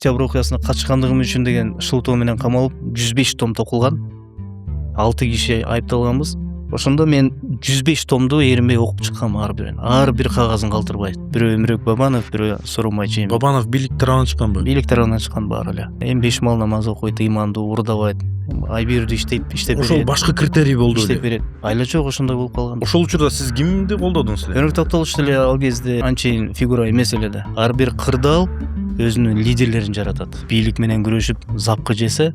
октябрь окуясына катышкандыгым үчүн деген шылтоо менен камалып 105 том токулган. 6 киши айыпталганбыз. Ошондо мен 105 томду эринбей окуп чыккам ар бир кагазын калтырбай. Бирөө Өмүрөк Бабанов, бирөө Сооронбай Жээнбеков. Бабанов бийлик тарабынан чыкканбы? Бийлик тарабынан чыккан баары эле. Эми бешмал намаз окуйт, ыймандуу, урдабайт. Айбирди иштеп берет. Ошол башкы критерий болду иштеп эле. берет. Айла жок ошондой болуп калган. Ошол учурда сиз кимди колдодуңуз эле? Өнөк Токтолуш деле ал кезде анчейин фигура эмес эле да. Ар бир кырдаал өзүнүн лидерлерин жаратат. Бийлик менен күрөшүп запкы жесе,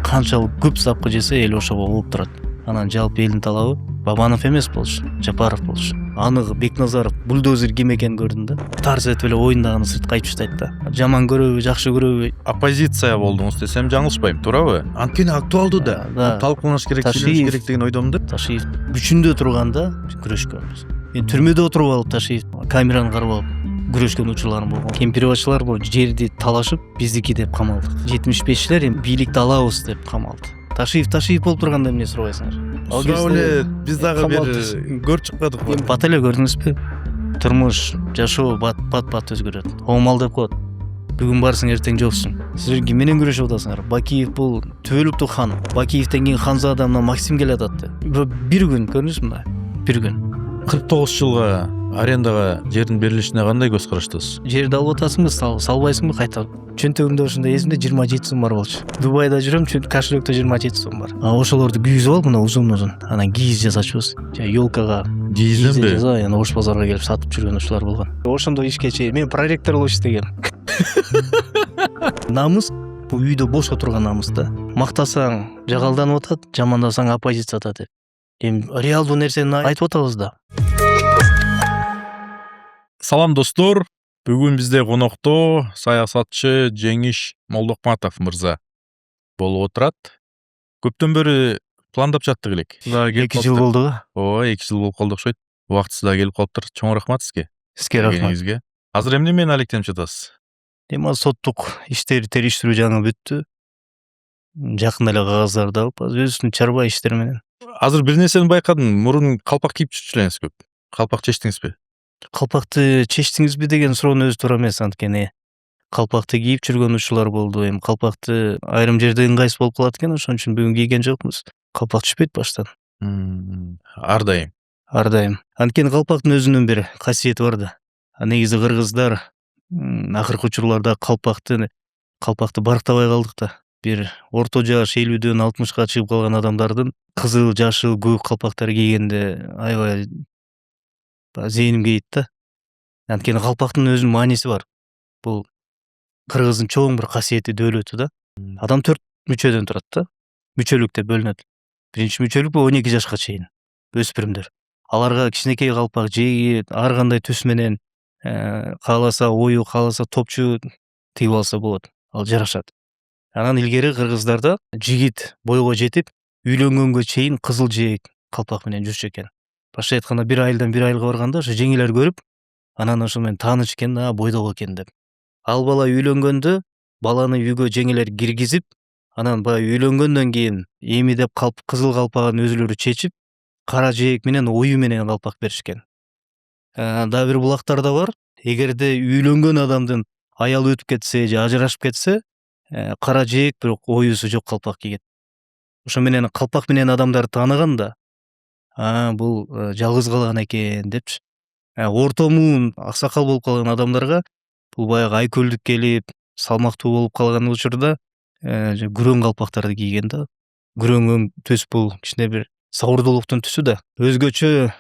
канчалык көп запкы жесе эл ошого болуп турат. Анан жалпы элдин талабы Бабанов эмес болчу, Жапаров болчу. Аныгы Бекназаров бульдозер ким экенин көрдүм да. Тарс этип эле оюндаганы сыртка айтып таштайт да. Жаман көрөбү, жакшы көрөбү. Оппозиция болдуңуз десем жаңылышпайм, туурабы? Анткени актуалдуу да. Талкуулаш керек, сүйлөш керек деген ойдомун да. Ташиев күчүндө турганда күрөшкөнбүз. Мен түрмөдө отуруп алып Ташиев камераны карап алып күрөшкөн учурларым болгон. Кемпирбашчылар бул жерди талашып биздики деп камалдык. 75чилер эми бийликти алабыз деп камалды. Ташиев болуп турганда эмне сурабайсыңар? Сурап эле биз дагы бир көрүп чыкпадык. Бат эле көрдүңүзбү? Турмуш, жашоо бат өзгөрөт. Оомал деп коет. Бүгүн барсың, эртең жоксуң. Силер ким менен күрөшүп атасыңар? Бакиев бул түбөлүктүү хан. Бакиевден кийин Ханзадамдан Максим келатат. Бир күн көрдүңүзбү мына? Бир күн. 49 жылга арендага жердин берилишине кандай көз караштасыз? Жерди алып атасыңбы, салбайсыңбы кайта? Чөнтөгүмдө ошондой эсимде 27 сом бар болчу. Дубайда жүрөм, кошелёкто 27 сом бар. Ошолорду кийгизип алып, мына узун. Анан кийиз жасачубуз. Ёлкага Кийизденби? Анан Ош базарга келип сатып жүргөн ушулар болгон. Ошондой ишке чейин мен проректор болуп иштегем. Намыс бул үйдө бош отурган намыс да. Мактасаң жагалданып атат, жамандасаң оппозицияда деп. Эми реалдуу нерсени айтып атабыз да. Салам достор. Бүгүн бизде конокто саясатчы Жеңиш Молдокматов мырза болуп отурат. Көптөн бери пландап жаттык элек. 2 жыл болду го. Ооба, 2 жыл болуп калды окшойт. Убактысында келип калыптыр. Чоң рахмат сизге. Сизге рахмат. Азыр эмне менен алектенип жатасыз? Эми соттук иштери териштирүү жаңы бүттү. Жакында эле кагаздарды алып, өзүнүн чарба иштери менен. Азыр бир нерсени байкадым. Мурун калпак кийип жүрчү элеңиз көп. Калпак чечтиңизби? Калпакты чечтиңизби деген суроонун өзү туура эмес, анткени калпакты кийип жүргөн учурлар болду. Эми калпакты айрым жерде ыңгайсыз болуп калат экен, ошон үчүн бүгүн кийген жокпуз. Калпак түшпөйт баштан. Ар дайым. Анткени калпактын өзүнүн бир касиети бар да. Негизи кыргыздар акыркы учурларда калпакты барктабай калдык да. Бир орто жаш 50дөн 60ка чыгып калган адамдардын кызыл, жашыл, көк калпактар кийгенде аябай зээним кейит да. Анткени калпактын өзүнүн мааниси бар. Бул кыргыздын чоң бир касиети, дөөлөтү да. Адам 4 мүчөдөн турат да. Мүчөлүк деп бөлүнөт. Биринчи мүчөлүк бул 12 жашка чейин өспүрүмдөр. Аларга кичинекей калпак жеги ар кандай түс менен кааласа ою, кааласа топчу тигип алса болот. Ал жарашат. Анан илгери кыргыздарда жигит бойго жетип, үйлөнгөнгө чейин кызыл жеек калпак менен жүрчү экен. Башка айтканда бир айылдан бир айылга барганда ошо жеңелер көрүп, анан ошо менен тааныш экен, бойдок экен деп. Ал бала үйлөнгөндө баланы үйгө жеңелер киргизип, анан баягы үйлөнгөндөн кийин эми деп кызыл калпагын өзүлөрү чечип, кара жеек менен ою менен калпак беришкен. Дагы бир булактарда бар. Эгерде үйлөнгөн адамдын аялы өтүп кетсе же ажырашып кетсе, кара жеек бирок оюсу жок калпак кийген. Ошо менен калпак менен адамдар тааныган да. Бул жалгыз калган экен депчи. Орто муун аксакал болуп калган адамдарга бул баягы айкөлдүк келип, салмактуу болуп калган учурда күрөң калпактарды кийген да. Күрөң төс бул кичине бир сабырдуулуктун түсү да. Өзгөчө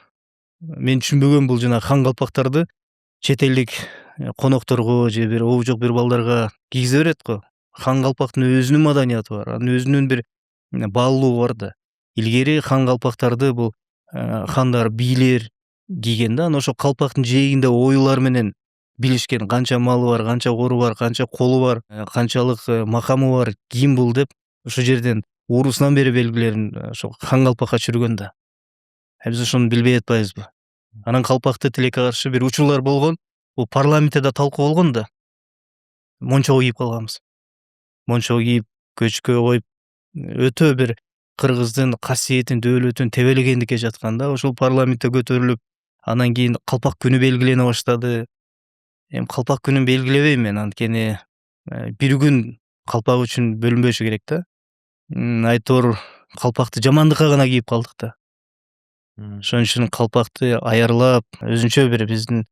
мен түшүнбөгөн бул жана хан калпактарды чет элдик конокторго же бир обу жок бир балдарга кийгизе берет го. Хан калпактын өзүнүн маданияты бар, анын өзүнүн бир баалуулугу бар да. Илгери хан калпактарды бул хандар, бийлер кийген да. Анан ошо калпактын жээгинде оюлар менен билишкен канча малы бар, канча кору бар, канча колу бар, канчалык макамы бар, ким бул деп ошо жерден уурусунан бери белгилерин ошо хан калпакка чүргөн да. Биз ошону билбей атпайбызбы? Анан калпакты тилекке каршы бир учурлар болгон. Бул парламентте да талкуу болгон да. Мончого кийип калганбыз. Мончого кийип, көчкө коюп, өтө бир кыргыздын касиетин, дөөлөтүн тебелегендикке жаткан да. Ошол парламентте көтөрүлүп, анан кийин калпак күнү белгилене баштады. Эми калпак күнүн белгилебейм мен, анткени бир күн калпак үчүн бөлүнбөшү керек да. Айтор калпакты жамандыкка гана кийип калдык да. Ошон үчүн калпакты аярлап өзүнчө бир биздин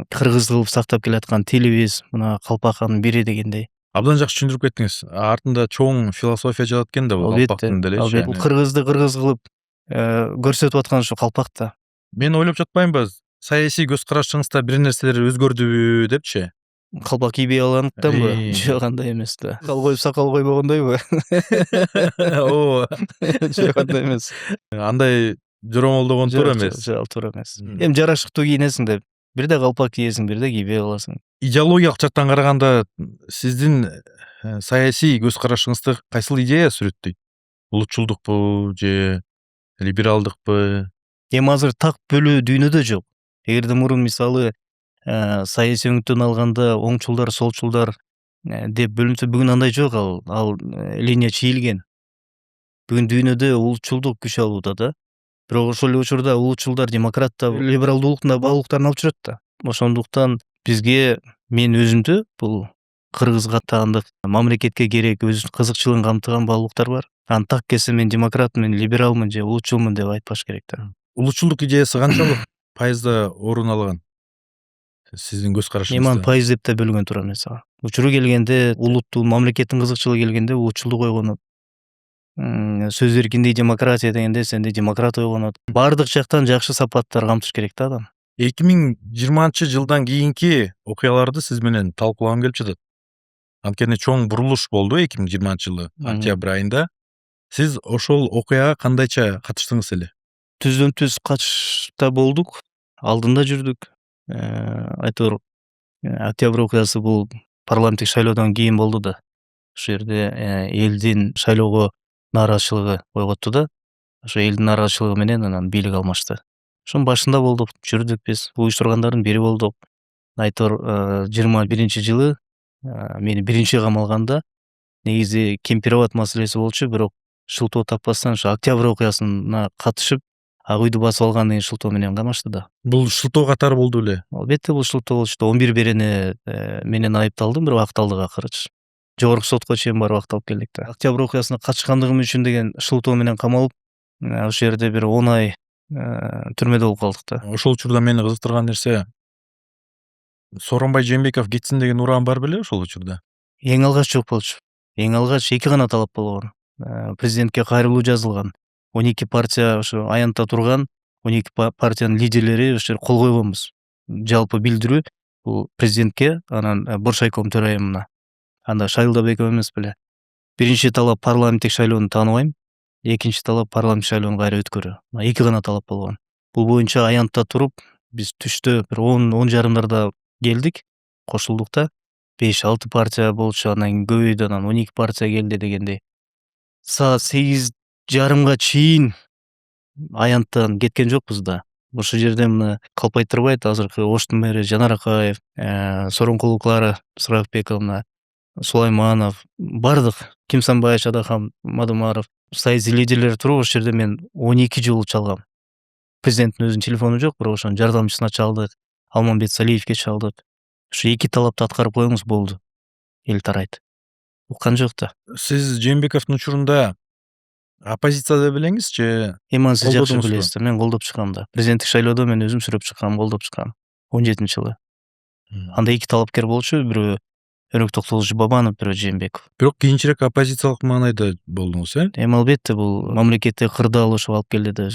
кыргыз кылып сактап келаткан тилибиз мына калпаканын бири дегендей. Абдан жакшы түшүндүрүп кеттиңиз. Артында чоң философия жатат экен да бул Албетте, калпактын делечи. албетте. Бул кыргызды кыргыз кылып көрсөтүп аткан ушу калпак да. Мен ойлоп жатпаймынбы, саясий көз карашыңызда бир нерселер өзгөрдүбү депчи? Калпак кийбей калгандыктанбы? Жок, андай эмес да. Сакал коюп сакал койбогондойбу? Ооба. Жок, андай эмес. Андай жоромолдогон туура эмес. Жок, ал туура эмес. Эми жарашыктуу кийинесиң деп бирде калпак кийесиң, бирде кийбей каласың. Идеологиялык жактан караганда сиздин саясий көз карашыңызды кайсыл идея сүрөттөйт? Улутчулдукпу же либералдыкпы? Эми азыр так бөлүү дүйнөдө жок. Эгерде мурун мисалы саясий өңүтүн алганда оңчулдар, солчулдар деп бөлүнсө, бүгүн андай жок, ал линия чийилген. Бүгүн дүйнөдө улутчулдук күч алууда да. Бирок ошол эле учурда улутчулдар демократ да, либералдуулуктун да баалуулуктарын алып жүрөт да. Ошондуктан бизге, мен өзүмдү бул кыргызга таандык мамлекетке керек өз кызыкчылыгын камтыган баалуулуктар бар. Аны так келсе мен демократмын, либералмын же улутчулмун деп айтпаш керек да. Улутчулдук идеясы канчалык пайызда орун алган? Сиздин көз Эми аны карашыңызда. пайыз деп да бөлгөн туура эмес ага. Учуру келгенде улуттуу мамлекеттин кызыкчылыгы келгенде улутчулдук ойгонот. Сөз эркиндиги, демократия дегенде сенде демократ ойгонот. Баардык жактан жакшы сапаттар камтыш керек да адам. 2020-жылдан кийинки окуяларды сиз менен талкуулагым келип жатат. Анткени чоң бурулуш болду 2020-жылы октябрь айында. Сиз ошол окуяга кандайча катыштыңыз эле? Түздөн түз катышта болдук, алдында жүрдүк. Айтор октябрь окуясы бул парламенттик шайлоодон кийин болду да. Ошол жерде элдин шайлоого нааразычылыгы койготту да. Ошо элдин нааразычылыгы менен анан бийлик алмашты. Ошонун башында болдук, жүрдүк биз, уюштургандардын бири болдук. Айтор 21-жылы мени биринчи камалганда негизи Кемпироват маселеси болчу, бирок шылтоо таппастан ошо октябрь окуясына катышып, ак үйдү басып алган деген шылтоо менен камашты да. Бул шылтоо катары болду беле? Албетте бул шылтоо болчу. 11 берене менен айыпталдым, бирок акталдык акырычы. Жогорку сотко чейин барып акталып келдик да. Октябрь окуясына катышкандыгым үчүн деген шылтоо менен камалып, ошол жерде бир 10 ай түрмөдө болуп калдык да. Ошол учурда мени кызыктырган нерсе, Сооронбай Жээнбеков кетсин деген уран бар беле ошол учурда? Эң алгач жок болчу. Эң алгач 2 гана талап болгон. Президентке кайрылуу жазылган. 12 партия ошо аянтта турган, 12 партиянын лидерлери ошол жерде кол койгонбуз. Жалпы билдирүү бул президентке, анан Боршайком төрайымына. Анда шайлдап экөө эмес беле. Биринчи талап парламенттик шайлоону тааныбайм. Экинчи талап парламенттик шайлоону кайра өткөрүү. 2 гана талап болгон. Бул боюнча аянтта туруп, биз түштө бир 10 жарымдарда келдик, кошулдук да. 5-6 партия болчу, анан кийин көбөйдү, анан 12 партия келди дегендей. Саат 8:30 чейин аянттан кеткен жокпуз да. Ошол жерде мына Калпайтырбайт, азыркы Оштун мэри Жанар Акаев, Сооронкулу Клара Сыракбековна, Сулайманов, бардык Кимсанбай, Шадахам Мадумаров, саясий лидерлер туруп, ошол жерде мен 12 жолу чалгам. Президенттин өзүнүн телефону жок, бирок ошонун жардамчысына чалдык, Алмамбет Салиевке чалдык. Ушу 2 талапты аткарып коюңуз болду. Эл тарайт. Уккан жок да. Сиз Жээнбековдун учурунда оппозицияда белеңиз же? Эми аны сиз жакшы Колдодуңузбу? билесиздер. Мен колдоп чыккам да. Президенттик шайлоодо мен өзүм сүрөп чыккам, колдоп чыккам. 17-жылы. Анда 2 талапкер болчу, бирөө Өнөк Токтогулович Бабанов, бирөө Жээнбеков. Бирок кийинчерээк оппозициялык маанайда болдуңуз, Эми албетте бул мамлекетте кырдаал ушуга алып келди да.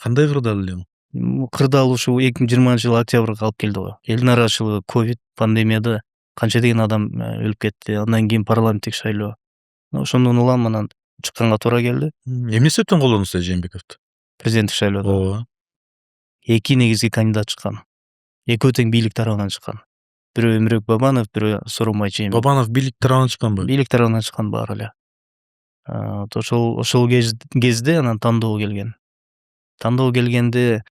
Кандай кырдаал эле бул? Кырдаал ушу 2020-жылы октябрга алып келди го. Эл нааразычылыгы, ковид пандемияда канча деген адам өлүп кетти. Андан кийин парламенттик шайлоо. Ошондон улам анан чыкканга туура келди. Эмне себептен колдодуңуз сиз Жээнбековду? Президенттик шайлоодо. Ооба. 2 негизги кандидат чыккан. Экөө тең бийлик тарабынан чыккан. Бирөө Өмүрөк Бабанов, бирөө Сооронбай Жээнбеков. Бабанов бийлик тарабынан чыкканбы? Бийлик тарабынан чыккан баары эле. Ошол кезде анан тандоо келген. Тандоо келгенде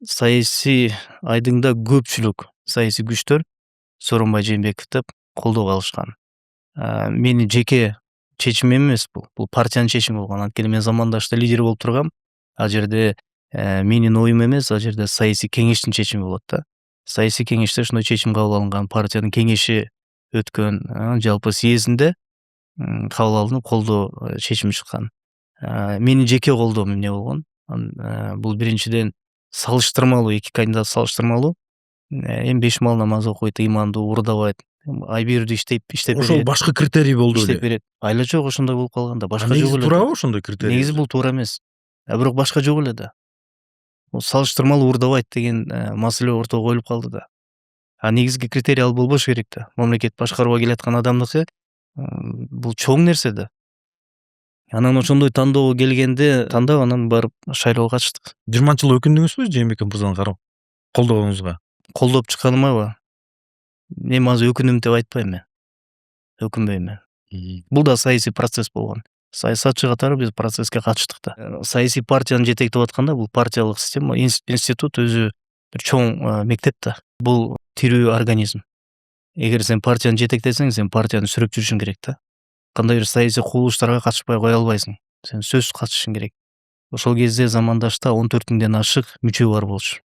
саясий айдыңда көпчүлүк саясий күчтөр Сооронбай Жээнбековду колдоого алышкан. Менин жеке чечимим эмес бул. Бул партиянын чечими болгон. Анткени мен замандашта лидер болуп тургам. Ал жерде менин оюм эмес, ал жерде саясий кеңештин чечими болот да. Саясий кеңеште ошондой чечим кабыл алынган, партиянын кеңеши өткөн жалпы съездинде кабыл алынып колдоо чечими чыккан. Менин жеке колдоом эмне болгон? Бул биринчиден салыштырмалуу, эки кандидат салыштырмалуу. Эми бешмал намаз окуйт, ыймандуу, уурдабайт. Ай бирди иштеп Ошол берет. башкы критерий болду Иштеп эле. берет. Айла жок ошондой болуп калган да. Башка жок Негизи эле. туурабы ошондой критерий? Негизи бул туура эмес. Бирок башка жок эле да. Салыштырмалуу уурдабайт деген маселе ортого коюлуп калды да. Негизги критерий ал болбош керек да. Мамлекет башкарууга келаткан адамдыкы бул чоң нерсе да. Анан ошондой тандоо келгенде тандап, анан барып шайлоого катыштык. 20-жылы өкүндүңүзбү Жээнбеков мырзаны колдогонуңузга? Колдоп чыкканымабы? Эми азыр өкүндүм деп айтпайм мен. Өкүнбөйм мен. Бул да саясий процесс болгон. Саясатчы катары биз процесске катыштык да. Саясий партияны жетектеп атканда бул партиялык система, институт өзү бир чоң мектеп да. Бул тирүү организм. Эгер сен партияны жетектесең, сен партияны сүрөп жүрүшүң керек да. Кандай бир саясий кубулуштарга катышпай кое албайсың. Сен сөзсүз катышышың керек. Ошол кезде замандашта 14 миңден ашык мүчө бар болчу.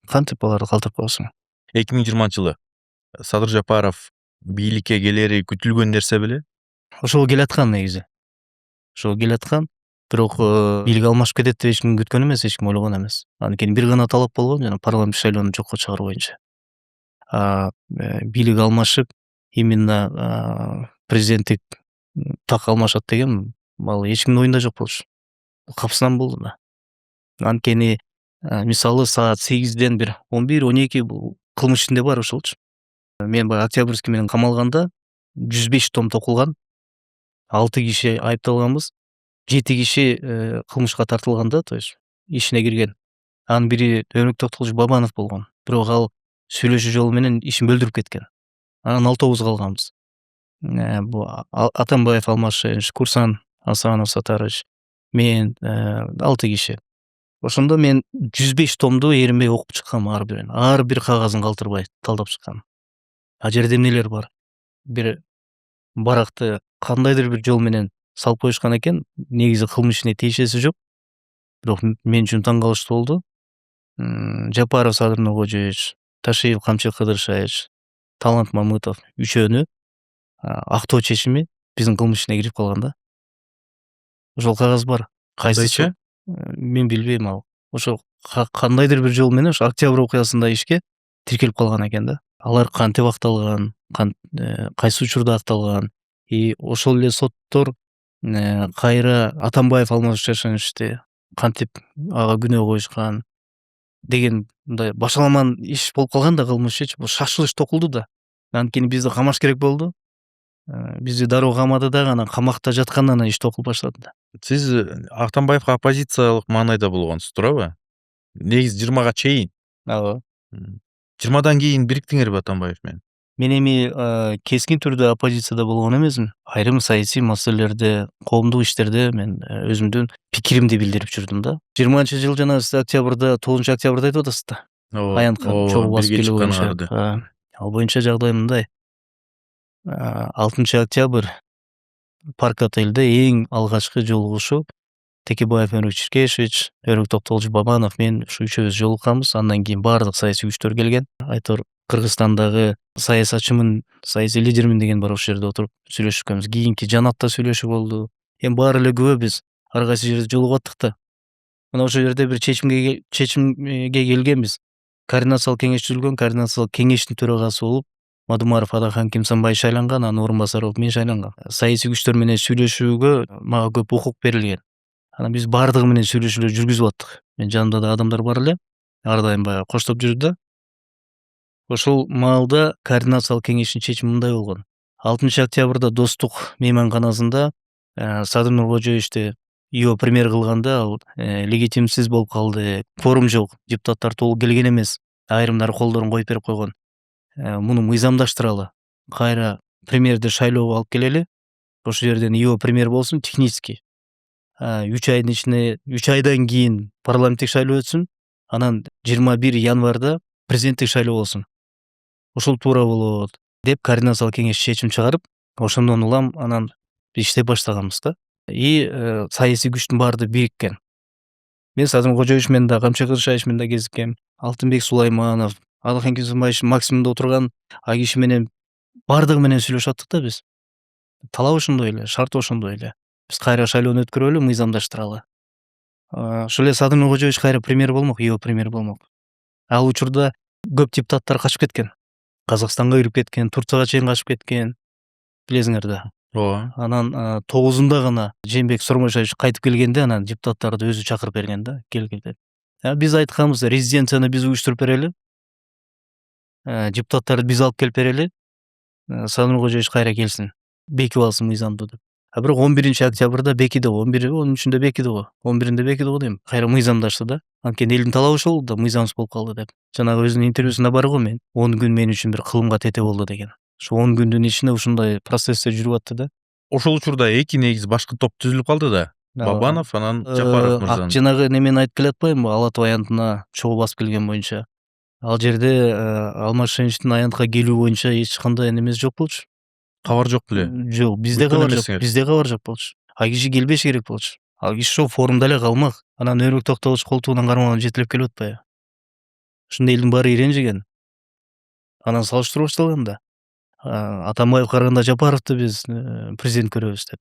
Кантип аларды калтырып коесуң? 2020-жылы Садыр Жапаров бийликке келери күтүлгөн нерсе беле? Ошого келаткан негизи. Ошого келаткан. Бирок бийлик алмашып кетет деп эч ким күткөн эмес, эч ким ойлогон эмес. Анткени бир гана талап болгон, жана парламенттик шайлоону жокко чыгаруу боюнча. Бийлик алмашып, именно президенттик так алмашат деген ал эч кимдин оюнда жок болчу. Капсынан болду да. Анткени мисалы саат 8ден бир 11-12 бул кылмыш ичинде бар ошолчу. Мен баягы Октябрьский менен камалганда 105 том токулган. 6 киши айыпталганбыз. 7 киши кылмышка тартылган да, то есть ишине кирген. Анын бири Өрүнүк Токтогулович Бабанов болгон. Бирок ал сүйлөшүү жолу менен ишин бөлдүрүп кеткен. Анан 6 калганбыз. Бул Атамбаев Алмашевич, Курсан Асанов Сатарович, мен 6 киши. Ошондо мен 105 томду эринбей окуп чыккам ар бирин. Ар бир кагазын калтырбай талдап чыккам. А жерде эмнелер бар? Бир баракты кандайдыр бир жол менен салып коюшкан экен. Негизи кылмыш ишине тиешеси жок. Бирок мен үчүн таң калыштуу болду. Жапаров Садыр Нуркожоевич, Ташиев Камчы Кыдыршаевич, Талант Мамытов үчөөнү актоо чечими биздин кылмыш ишине кирип калган да. Ошол кагаз бар. Кайсыча? Мен билбейм ал. Ошо кандайдыр бир жол менен ошо Октябрь окуясында ишке тиркелип калган экен да. Алар кантип акталган, кайсы учурда акталган, ошол эле соттор кайра Атамбаев Алмашевичти кантип ага күнөө коюшкан деген мындай башаламан иш болуп калган да, кылмыш бул шашылыш токулду да. Анткени бизди камаш керек болду. Бизди дароо камады дагы, анан камакта жаткандан анан иш токулуп баштады да. Сиз Атамбаевка оппозициялык маанайда болгонсуз, туурабы? Негизи 20га чейин. Ооба. 20дан кийин бириктиңерби Атамбаев менен? Мен эми кескин түрдө оппозицияда болгон эмесмин. Айрым саясий маселелерде, коомдук иштерде мен өзүмдүн пикиримди билдирип жүрдүм да. 20-жыл жана сиз Октябрда, 9 октябрда айтып атасыз да. Аянткан чогуу басып келүү боюнча. Ал боюнча жагдай мындай. 6 октябрь Парк отельде эң алгачкы жолугушуу Текебаев Өрүнүк Чиркешевич, Өрүнүк Токтогулович Бабанов, мен ушу үчөөбүз жолукканбыз. Андан кийин баардык саясий күчтөр келген. Айтор Кыргызстандагы саясатчымын, саясий лидермин деген бар, ошол жерде отуруп сүйлөшүп келебиз. Кийинки жанатта сүйлөшүү болду. Эми баары эле күбө биз ар кайсы жерде жолугуп аттык да. Мына ошол жерде бир чечимге келгенбиз. Координациялык кеңеш түзүлгөн, координациялык кеңештин төрагасы болуп Мадумаров Адахан Кимсанбай шайланган, анын орун басары болуп мен шайлангам. Саясий күчтөр менен сүйлөшүүгө мага көп укук берилген. Анан биз баардыгы менен сүйлөшүүлөр жүргүзүп аттык. Мен жанымда да адамдар бар эле. Ар дайым баягы коштоп жүрдү да. Ошол маалда координациялык кеңештин чечими мындай болгон. 6 октябрда Достук мейманканасында Садыр Нуркожоевичти ИО премьер кылганда ал легитимсиз болуп калды. Форум жок, депутаттар толук келген эмес. Айрымдары колдорун коюп берип койгон. Муну мыйзамдаштыралы. Кайра премьерди шайлоого алып келели. Ошол жерден ИО премьер болсун, технический. 3 айдан кийин парламенттик шайлоо өтсүн. Анан 21 январда президенттик шайлоо болсун. Ошол туура болот деп координациялык кеңеш чечим чыгарып, ошондон улам анан иштеп баштаганбыз да. Саясий күчтүн баары бириккен. Мен Садыр Кожоевич менен да, Камчы Кыдыршаевич менен да кезиккем. Алтынбек Сулайманов, Адахан Кимсанбаевич максимумда отурган, ал киши менен бардыгы менен сүйлөшүп аттык да биз. Талап ошондой эле, шарт ошондой эле. Биз кайра шайлоону өткөрөлү, мыйзамдаштыралы. Ошол эле Садыр Кожоевич кайра премьер болмок, его премьер болмок. Ал учурда көп депутаттар качып кеткен. Казакстанга кирип кеткен, Турцияга чейин качып кеткен. Билесиңер да. Ооба. Анан 9-унда гана Жээнбек Сормошаевич кайтып келгенде анан депутаттарды өзү чакырып берген да, келгиле деп. Биз айтканбыз, резиденцияны биз уюштуруп берели. Депутаттарды биз алып келип берели. Садыр Кожоевич кайра келсин. Бекип алсын мыйзамды деп. Бирок 11-октябрда бекиди го, 13-үндө бекиди го, 11-инде бекиди го дейм. Кайра мыйзамдашты да. Анткени элдин талабы ошол да, мыйзамсыз болуп калды деп. Жанагы өзүнүн интервьюсунда бар го, мен 10 күн мен үчүн бир кылымга тете болду деген. Ошо 10 күндүн ичинде ушундай процесстер жүрүп атты да. Ошол учурда эки негиз башкы топ түзүлүп калды да. Бабанов анан Жапаров мырзанын. Жанагы немени айтып келатпаймынбы, Ала Тоо аянтына чогуу басып келген боюнча. Ал жерде Алмашеништин аянтка келүү боюнча эч кандай немеси жок болчу. Кабар жок беле? Жок, бизде Бүткөн кабар жок. эмессиңер. Бизде кабар жок болчу. Ал киши келбеш керек болчу. Ал киши ошол форумда эле калмак. Анан Өрүк Токтогулович колтугунан кармалып жетелеп келип атпайбы? Ушунда элдин баары иренжиген. Анан салыштыруу башталган да. Атамбаев караганда Жапаровду биз президент көрөбүз деп.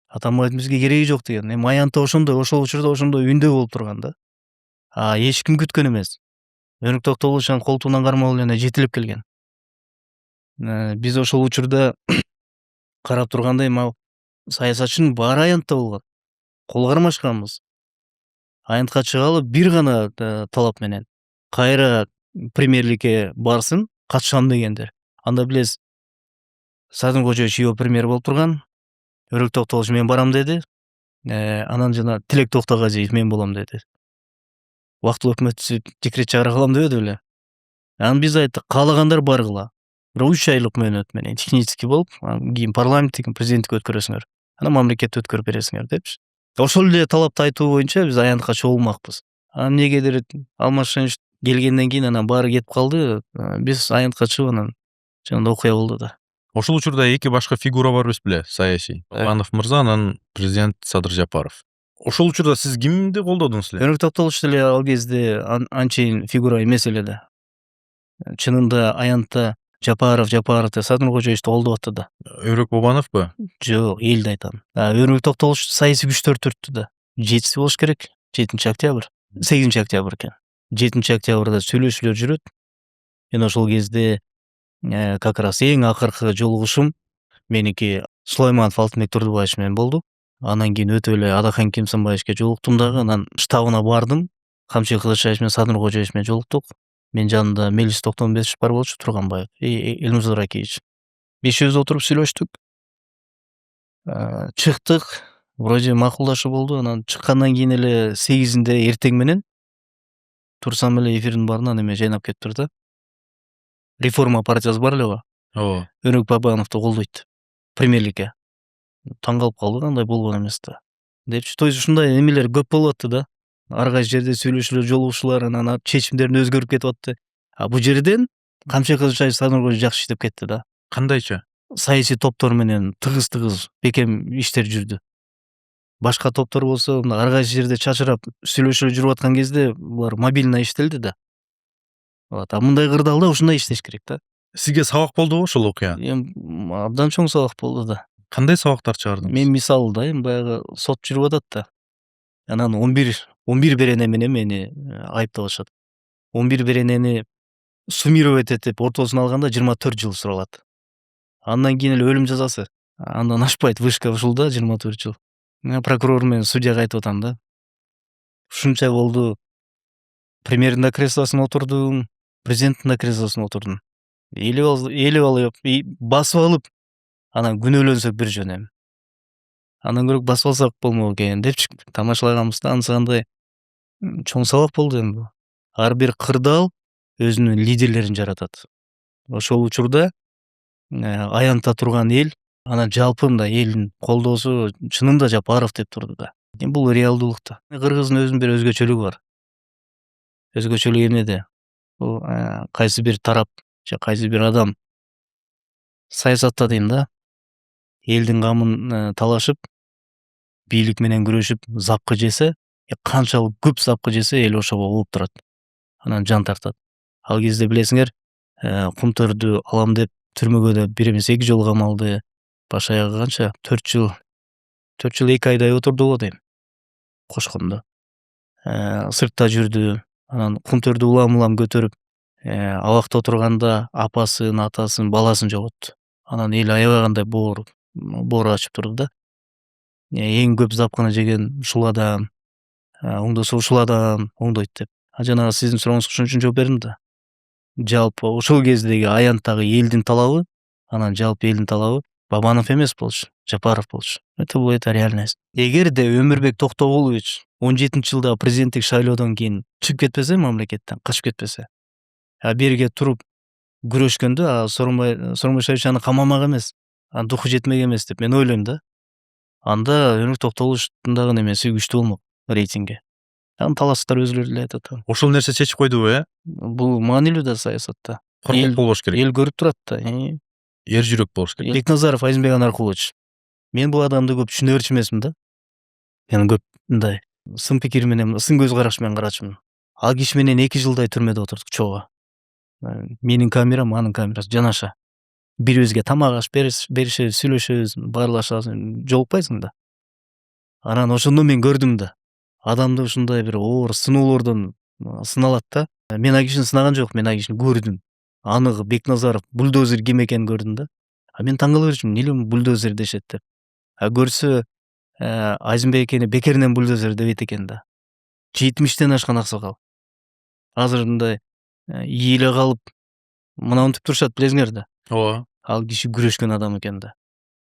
Атамбаевдин бизге кереги жок деген. Эми аянтта ошондой, ошол учурда ошондой үндөө болуп турган да. Эч ким күткөн эмес. Өрүк Токтогуловичтун колтугунан кармалып эле жетелеп келген. Биз ошол учурда карап турганда эми ал саясатчынын баары аянтта болгон. Кол кармашканбыз. Аянтка чыгалы бир гана талап менен. Кайра премьерликке барсын, катышам дегендер. Анда билесиз, Садыр Кожоевич его премьер болуп турган. Өрүк Токтогулович мен барам деди. Анан жана Тилек Токтогазиев мен болом деди. Убактылуу өкмөт түзүп декрет чыгара калам дебеди беле. Анан биз айттык, каалагандар баргыла. Бирок 3 айлык мөөнөт менен технический болуп, кийин парламенттик, президенттикке өткөрөсүңөр. Анан мамлекетте өткөрүп бересиңер депчи. Ошол эле талапты айтуу боюнча биз аянтка чогулмакпыз. Анан эмнегедир Алмашенич келгенден кийин анан баары кетип калды. Биз аянтка чыгып анан жанагындай окуя болду да. Ошол учурда эки башка фигура бар эмес беле, саясий. Бабанов мырза, анан президент Садыр Жапаров. Ошол учурда сиз кимди колдодуңуз эле? Өрүк Токтогулович деле ал кезде анчейин фигура эмес эле да. Чынында аянтта Жапаров деп Садыр Кожоевичти колдоп атты да. Өрүк Бабановбу? Жок, элди айтам. Өрүк Токтогулович саясий күчтөр түрттү да. 7 болуш керек. 7-октябрь. 8-октябрь экен. 7-октябрда сүйлөшүүлөр жүрөт. Мен ошол кезде как раз эң акыркы жолугушум меники Сулайманов Алтынбек Турдубаевич менен болду. Анан кийин өтө эле Адахан Кимсанбаевичке жолуктум дагы. Анан штабына бардым. Камчы Кылычбаев менен Садыр Кожоевич менен жолуктук. Мен жанында Мелис Токтомбетович бар болчу, Турганбаев, Элнур Ракиевич. Бешөөбүз отуруп сүйлөштүк. Чыктык. Вроде макулдашуу болду. Анан чыккандан кийин эле 8-инде эртең менен турсам эле эфирдин баарынан эме жайнап кетиптир да. Реформа партиясы бар эле го. Ооба. Өрүк Бабановду колдойт премьерликке. Таң калып калды, андай болгон эмес да. Депчи, то есть ушундай эмелер көп болуп атты да. Ар кайсы жерде сүйлөшүүлөр, жолугушуулар, анан чечимдерин өзгөрүп кетип атты. Бул жерден Камчы Кылычбаев Садыр Кожоевич жакшы иштеп кетти да. Кандайча? Саясий топтор менен тыгыз бекем иштер жүрдү. Башка топтор болсо, ар кайсы жерде чачырап сүйлөшүүлөр жүрүп аткан кезде булар мобильно иштелди да. Мындай кырдаалда ушундай иштеш керек да. Сизге сабак болдубу ошол окуя? Эми абдан чоң сабак болду да. Кандай сабактар чыгардыңыз? Мен мисалы да, эми баягы сот жүрүп атат да. Анан 11 берене менен мени айыпталышат. 11 беренени суммировать этип ортосун алганда 24 жыл суралат. Андан кийин эле өлүм жазасы. Андан ашпайт, вышка ушул да 24 жыл. Мен прокурор менен судьяга айтып атам да. Ушунча болду. Премьердин да креслосуна отурдум, президенттин да креслосуна отурдум. Элип алып, басып алып, анан күнөөлөнсөк бир жөн эми. Андан көрө басып алсак болмок экен депчи тамашалаганбыз да. Анысыкандай чоң сабак болду эми бул. Ар бир кырдаал өзүнүн лидерлерин жаратат. Ошол учурда аянтта турган эл, анан жалпы мындай элдин колдоосу чынында Жапаров деп турду да. Бул реалдуулук да. Кыргыздын өзүнүн бир өзгөчөлүгү бар. Өзгөчөлүгү эмнеде? Бул кайсы бир тарап же кайсы бир адам саясатта дейм да, элдин камын талашып, бийлик менен күрөшүп запкы жесе, канчалык көп запкы жесе эл ошого ууп турат. Анан жан тартат. Ал кезде билесиңер, Кумтөрдү алам деп түрмөгө да 1 эмес 2 жыл камалды. Баш аягы канча? 4 жыл. 4 жыл 2 айдай отурду го дейм. Кошкондо. Сыртта жүрдү. Анан кумтөрдү улам көтөрүп, абакта отурганда апасын, атасын, баласын жоготту. Анан эл аябагандай боор ачып турду да. Эң көп запканы жеген ушул адам, оңдосо ушул адам оңдойт деп. Жанагы сиздин сурооңузга ошон үчүн жооп бердим да. Жалпы ошол кездеги аянттагы элдин талабы, анан жалпы элдин талабы Бабанов эмес болчу, Жапаров болчу. Это реальность. Эгерде Өмүрбек Токтогулович 17-жылдагы президенттик шайлоодон кийин чыгып кетпесе мамлекеттен, качып кетпесе, берге туруп күрөшкөндө, Сооронбай Шаевич аны камамак эмес, анын духу жетмек эмес деп мен ойлойм да. Анда Өмүрбек Токтогуловичтун дагы немеси күчтүү болмок, рейтинги. Анын талаштар өзүлөрү эле айтат. Ошол нерсе чечип койдубу, Бул маанилүү да саясатта. Коркок болбош керек. Эл көрүп турат да. Эр жүрөк болуш керек. Бекназаров Айзенбек Анаркулович. Мен бул адамды көп түшүнө берчү эмесмин да. Мен көп мындай сын пикир менен, сын көз караш менен карачумун. Ал киши менен 2 жылдай түрмөдө отурдук чогуу. Менин камерам, анын камерасы жанаша. Бирибизге тамак аш беришебиз, сүйлөшөбүз, баарлашабыз, жолукпайсың да. Анан ошондо мен көрдүм да. Адамды ушундай бир оор сыноолордон сыналат да. Мен ал кишини сынаган жок, мен ал кишини көрдүм. Аныгы Бекназаров бульдозер ким экенин көрдүм да. Мен таң кала берчүмүн, эмне бульдозер дешет деп. Көрсө Айзенбек экени бекеринен бульдозер дебейт экен да. 70-тен ашкан аксакал. Азыр мындай ийиле калып мынантип турушат билесиңер да. Ооба. Ал киши күрөшкөн адам экен да.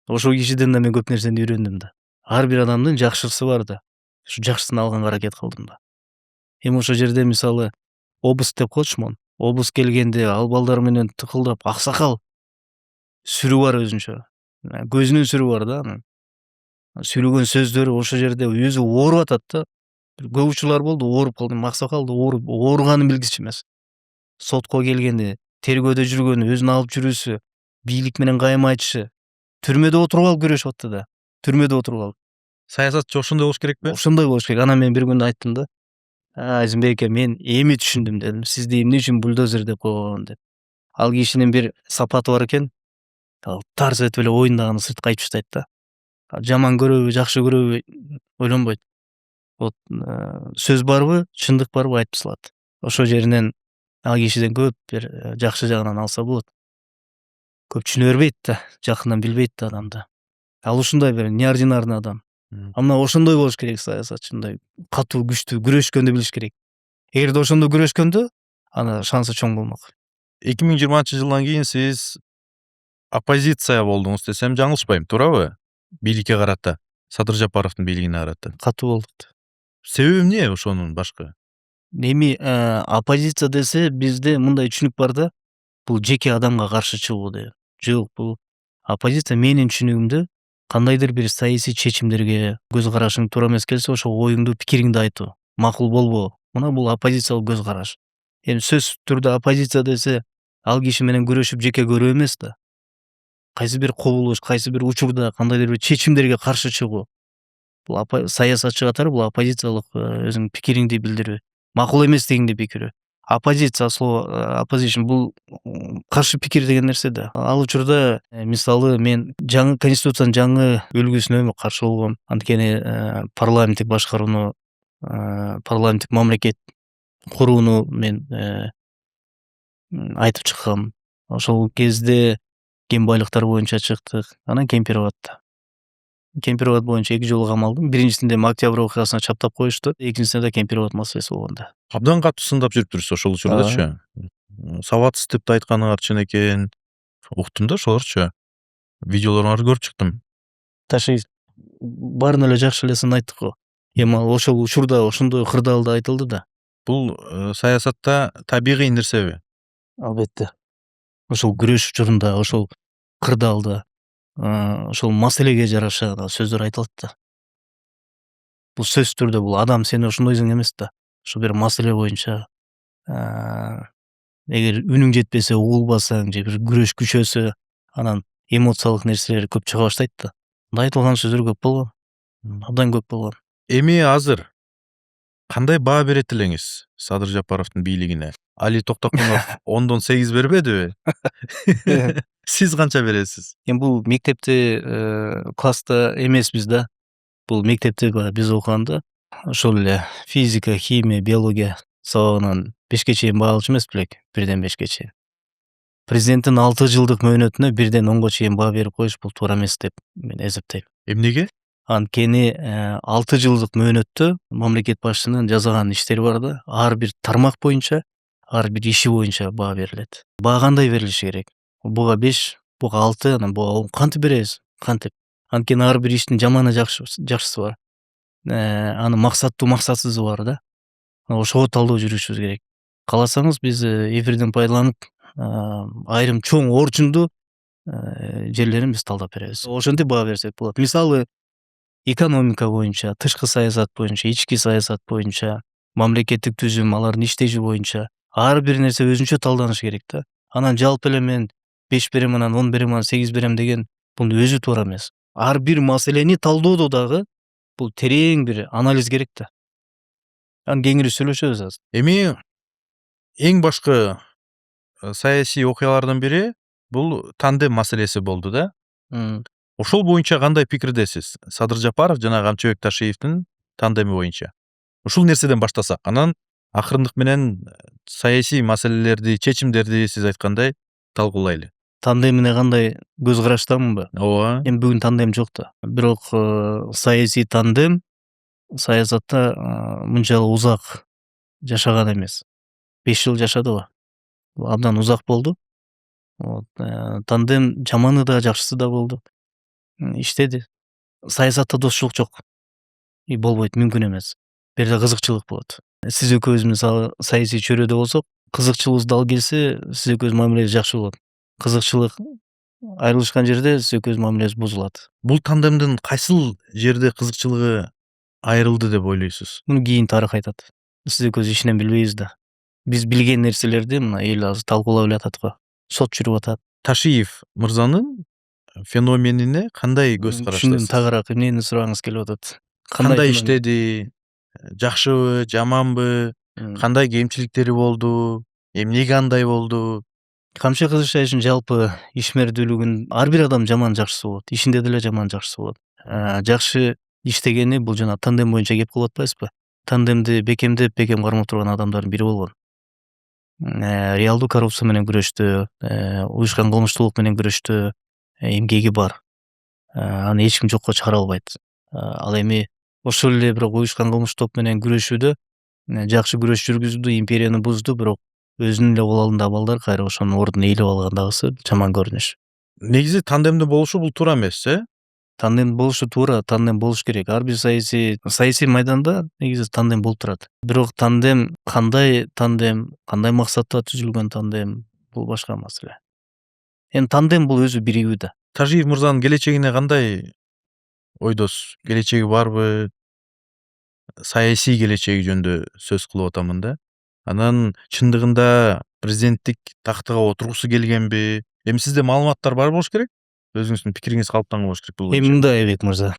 Ошол кишиден да мен көп нерсени үйрөндүм да. Ар бир адамдын жакшысы бар да. Ушу жакшысын алганга аракет кылдым да. Ошол жерде мисалы обыск деп коечумун. Обыск келгенде ал балдар менен тыкылдап аксакал сүрү бар өзүнчө. Көзүнүн сүрү бар да анын. Сүйлөгөн сөздөрү ошол жерде өзү ооруп атат да. Көп учурлар болду, ооруп калдым. Аксакал ооруганын билгичи эмес. Сотко келгенде, тергөөдө жүргөнү, өзүн алып жүрүүсү, бийлик менен кайым айтышы, түрмөдө отуруп алып күрөшүп атты да. Түрмөдө отуруп алып. Саясатчы ошондой болуш керекпи? Ошондой болуш керек. Анан мен бир күнү айттым да. Айзенбек эке, мен эми түшүндүм дедим. Сизди эмне үчүн бульдозер деп койгонун деп. Ал кишинин бир сапаты бар экен. Ал тарс этип эле оюндаганы сыртка айтып таштайт да. Жаман көрөбү, жакшы көрөбү ойлонбойт. Вот сөз барбы, чындык барбы айтып салат. Ошол жеринен ал кишиден көп бир жакшы жагынан алса болот. Көп түшүнө бербейт да, жакындан билбейт да адамды. Ал ушундай бир неординарный адам. Мына ошондой болуш керек саясатчы, мындай катуу, күчтүү күрөшкөндү билиш керек. Эгерде ошондо күрөшкөндө, аны шансы чоң болмок. 2020-жылдан кийин сиз оппозиция болдуңуз десем жаңылышпайм, туурабы? Бийликке карата, Садыр Жапаровдун бийлигине карата. Катуу болдук. Себеби эмне ошонун башкы? Эми оппозиция десе бизде мындай түшүнүк бар да, бул жеке адамга каршы чыгуу деп. Жок, бул оппозиция менин түшүнүгүмдө кандайдыр бир саясий чечимдерге көз карашың туура эмес келсе, ошол оюңду, пикириңди айтуу. Макул болбоо. Мына бул оппозициялык көз караш. Эми сөзсүз түрдө оппозиция десе, ал киши менен күрөшүп жеке көрүү эмес да. Кайсы бир кубулуш, кайсы бир учурда кандайдыр бир чечимдерге каршы чыгуу. Бул саясатчы катары бул оппозициялык өзүңдүн пикириңди билдирүү. Макул эместигиңди билдирүү. Оппозиция слово opposition бул каршы пикир деген нерсе да. Ал учурда мисалы мен жаңы конституциянын жаңы үлгүсүнө каршы болгом. Анткени парламенттик башкарууну, парламенттик мамлекет курууну мен айтып чыккам. Ошол кезде кен байлыктар боюнча чыктык. Анан Кемпироватта. Кемпироват боюнча 2 жыл камалдым. Биринчисинде Октябрь окуясына чаптап коюшту. Экинчисинде да Кемпироват маселеси болгондо. Абдан катуу сындап жүрүптүрсүз ошол учурдачы. Сабатсыз деп да айтканыңар чын экен. Уктум да ошолорчу. Видеолоруңарды көрүп чыктым. Ташы баарын эле жакшы эле сын айттык го. Эми ошол учурда ошондой кырдаалда айтылды да. Бул саясатта табигый нерсеби? Албетте. Ошол күрөш учурунда, ошол кырдаалда, ошол маселеге жараша сөздөр айтылат да. Бул сөзсүз түрдө бул адам сен ошондойсуң эмес да. Ошо бир маселе боюнча эгер үнүң жетпесе, угулбасаң же бир күрөш күчөсө, анан эмоциялык нерселер көп чыга баштайт да. Мындай айтылган сөздөр көп болгон. Абдан көп болгон. Эми азыр кандай баа берет элеңиз Садыр Жапаровдун бийлигине? Али Токтокунов 10дон 8 бербедиби? Сиз канча бересиз? Эми бул мектепте класста эмеспиз да. Бул мектепте биз окуганда ошол эле физика, химия, биология сабагынан 5ке чейин баа алчу эмес белек? 1ден 5ке чейин. Президенттин 6 жылдык мөөнөтүнө 1ден 10го чейин баа берип коюш бул туура эмес деп мен эсептейм. Эмнеге? Анткени 6 жылдык мөөнөттө мамлекет башчынын жасаган иштери бар да. Ар бир тармак боюнча, ар бир иши боюнча баа берилет. Баа кандай берилиши керек? Буга 5, буга 6, анан буга 10 кантип беребиз? Кантип? Анткени ар бир иштин жаманы жакшысы бар. Анын максаттуу максатсызы бар да. Ошого талдоо жүргүзүшүбүз керек. Кааласаңыз биз эфирден пайдаланып айрым чоң орчундуу жерлерин биз талдап беребиз. Ошентип баа берсек болот. Мисалы, экономика боюнча, тышкы саясат боюнча, ички саясат боюнча, мамлекеттик түзүм, алардын иштеши боюнча ар бир нерсе өзүнчө талданыш керек да. Анан жалпы эле мен 5 берем, анан 10 берем, анан 8 берем деген бунун өзү туура эмес. Ар бир маселени талдоодо дагы бул терең бир анализ керек да. Анан кеңири сүйлөшөбүз азыр. Эми эң башкы саясий окуялардын бири бул тандем маселеси болду да. Ошол боюнча кандай пикирдесиз? Садыр Жапаров жана Камчыбек Ташиевдин тандеми боюнча. Ушул нерседен баштасак, анан акырындык менен саясий маселелерди, чечимдерди сиз айткандай талкуулайлы. Тандемине кандай көз караштамынбы? Ооба. Эми бүгүн тандем жок да. Бирок саясий тандем саясатта мынчалык узак жашаган эмес. 5 жыл жашадыбы? Бул абдан узак болду. Тандем жаманы да, жакшысы да болду. Иштеди. Саясатта дошчулук жок. И болбойт, мүмкүн эмес. Бул жерде кызыкчылык болот. Сиз экөөбүз мисалы саясий чөйрөдө болсок, кызыкчылыгыбыз дал келсе, сиз экөөбүз мамилебиз жакшы болот. Кызыкчылык айрылышкан жерде сиз экөөбүз мамилебиз бузулат. Бул тандемдин кайсыл жерде кызыкчылыгы айрылды деп ойлойсуз? Муну кийин тарых айтат. Сиз экөөбүз ичинен билбейбиз да. Биз билген нерселерди мына эл азыр талкуулап эле атат го. Сот жүрүп атат. Ташиев мырзанын феноменине кандай көз Түшүндүм, караштасыз? тагыраак эмнени сурагыңыз келип атат? Кандай иштеди? Жакшыбы, жаманбы? Кандай кемчиликтери болду? Эмнеге андай болду? Камчыбек Кызыкчаевичтин жалпы ишмердүүлүгүн ар бир адам жаман жакшысы болот. Ишинде деле жаман жакшысы болот. Жакшы иштегени бул жана тандем боюнча кеп кылып атпайсызбы? Тандемди бекем кармап турган адамдардын бири болгон. Реалдуу коррупция менен күрөштө, уюшкан кылмыштуулук менен күрөштө эмгеги бар. Аны эч ким жокко чыгара албайт. Ал эми ошол эле бирок уюшкан кылмыш топ менен күрөшүүдө жакшы күрөш жүргүздү, империяны бузду, бирок өзүнүн эле кол алдындагы балдар кайра ошонун ордун ээлеп алгандагысы жаман көрүнүш. Негизи тандемде болушу бул туура эмес, Тандем болушу туура, тандем болуш керек. Ар бир саясий майданда негизи тандем болуп турат. Бирок тандем кандай максатта түзүлгөн тандем бул башка маселе. Эми тандем бул өзү биригүү да. Ташиев мырзанын келечегине кандай ойдосуз? Келечеги барбы? Саясий келечеги жөнүндө сөз кылып атамын да. Анан чындыгында президенттик тактыга отургусу келгенби? Эми сизде маалыматтар бар болуш керек. Өзүңүздүн пикириңиз калыптанган болуш керек бул. Эми мындай Айбек мырза.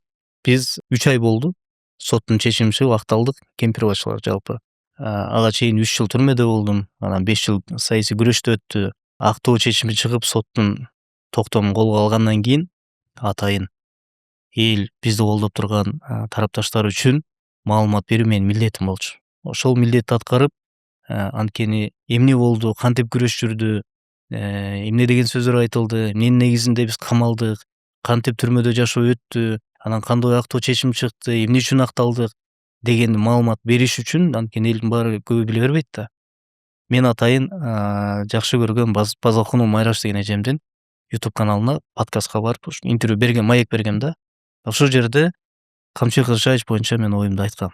Биз 3 ай болду. Соттун чечими чыгып акталдык. Кемпирбашчылар жалпы. Ага чейин 3 жыл түрмөдө болдум. Анан 5 жыл саясий күрөштө өттү. Актоо чечими чыгып, соттун токтомун колго алгандан кийин атайын эл бизди колдоп турган тарапташтар үчүн маалымат берүү менин милдетим болчу. Ошол милдетти аткарып, анткени эмне болду, кантип күрөш жүрдү, эмне деген сөздөр айтылды, эмненин негизинде биз камалдык, кантип түрмөдө жашоо өттү, анан кандай актоо чечим чыкты, эмне үчүн акталдык деген маалымат бериш үчүн, анткени элдин баары көбү биле бербейт да. Мен атайын жакшы көргөн Базалкунов Майраш деген эжемдин YouTube каналына подкастка барып интервью берген, маек бергем да. Ошол жерде Камчыбек Кызыкчаевич боюнча мен оюмду айткам.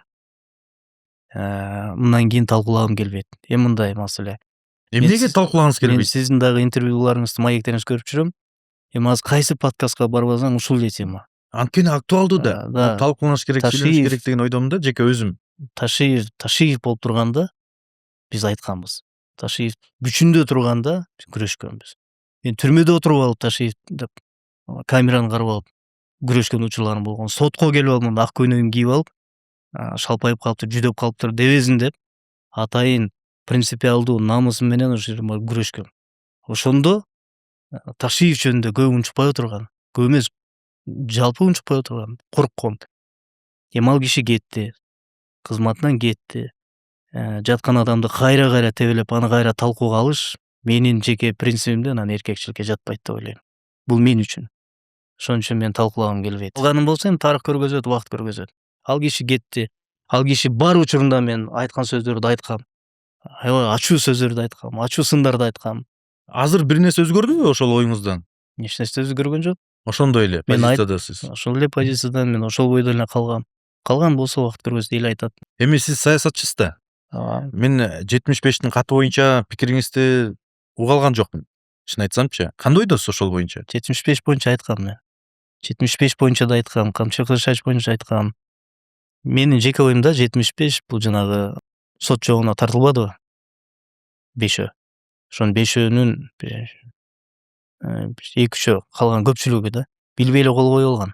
Мындан кийин талкуулагым келбейт. Эми мындай маселе. Эмнеге талкуулаганыңыз Мен келбейт? сиздин дагы интервьюларыңызды, маектериңизди көрүп жүрөм. Эми азыр кайсы подкастка барбасаң ушул эле тема. Анткени актуалдуу да. Да. Талкууланыш керек, сүйлөнүш керек деген ойдомун да, жеке өзүм. Ташиев болуп турганда биз айтканбыз. Ташиев күчүндө турганда күрөшкөнбүз. Мен түрмөдө отуруп алып Ташиев деп камераны карап алып күрөшкөн учурларым болгон. Сотко келип алып ак көйнөгүн кийип алып, шалпайып калыптыр, жүдөп калыптыр дебезин деп атайын принципиалдуу намысым менен ошол жерде күрөшкөм. Ошондо Ташиев жөнүндө көп унчукпай отурган. Көп эмес, жалпы унчукпай отурган. Корккон. Эми ал киши кетти. Кызматынан кетти. Жаткан адамды кайра тебелеп, аны кайра талкууга алыш менин жеке принцибимде анан эркекчиликке жатпайт деп ойлойм. Бул мен үчүн. Ошон үчүн мен талкуулагым келбейт. Калганым болсо эми тарых көргөзөт, убакыт көргөзөт. Ал киши кетти. Ал киши бар учурунда мен айткан сөздөрдү айткам. Аябай ачуу сөздөрдү айткам, ачуу сындарды айткам. Азыр бир нерсе өзгөрдүбү ошол оюңуздан? Эч нерсе өзгөргөн жок. Ошондой эле Мен позициядасыз. Ошол эле позициядан мен ошол бойдо эле калгам. Калган болсо убакыт көргөзөт, эл айтат. Эми сиз саясатчысыз да. Мен 75-тин каты боюнча пикириңизди уга алган жокмун. Чын айтсамчы. Кандай ойдосуз ошол боюнча? 75 боюнча айткам мен. 75 боюнча да айткам, Камчы Кылычбаев боюнча айткам. Менин жеке оюмда 75 бул жанагы сот жообуна тартылбадыбы? 5өө. Ошонун 5өөнүн 2-3 калган көпчүлүгү да билбей эле кол коюп алган.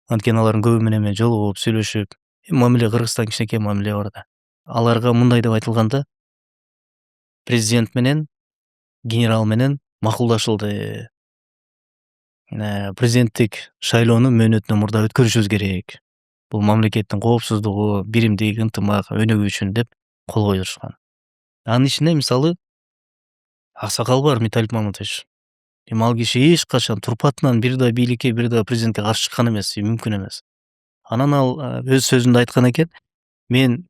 Анткени алардын көбү менен мен жолугуп, сүйлөшүп, мамиле Кыргызстан кичинекей мамиле бар да. Аларга мындай деп айтылганда, президент менен, генерал менен макулдашылды. Президенттик шайлоону мөөнөтүнөн мурда өткөрүшүбүз керек. Бул мамлекеттин коопсуздугу, биримдик, ынтымак, өнүгүү үчүн деп кол коюшкан. Анын ичинде мисалы аксакал бар, Миталип Мамытович. Эми ал киши эч качан турпатынан бир да бийликке, бир да президентке каршы чыккан эмес, мүмкүн эмес. Анан ал өз сөзүндө айткан экен, мен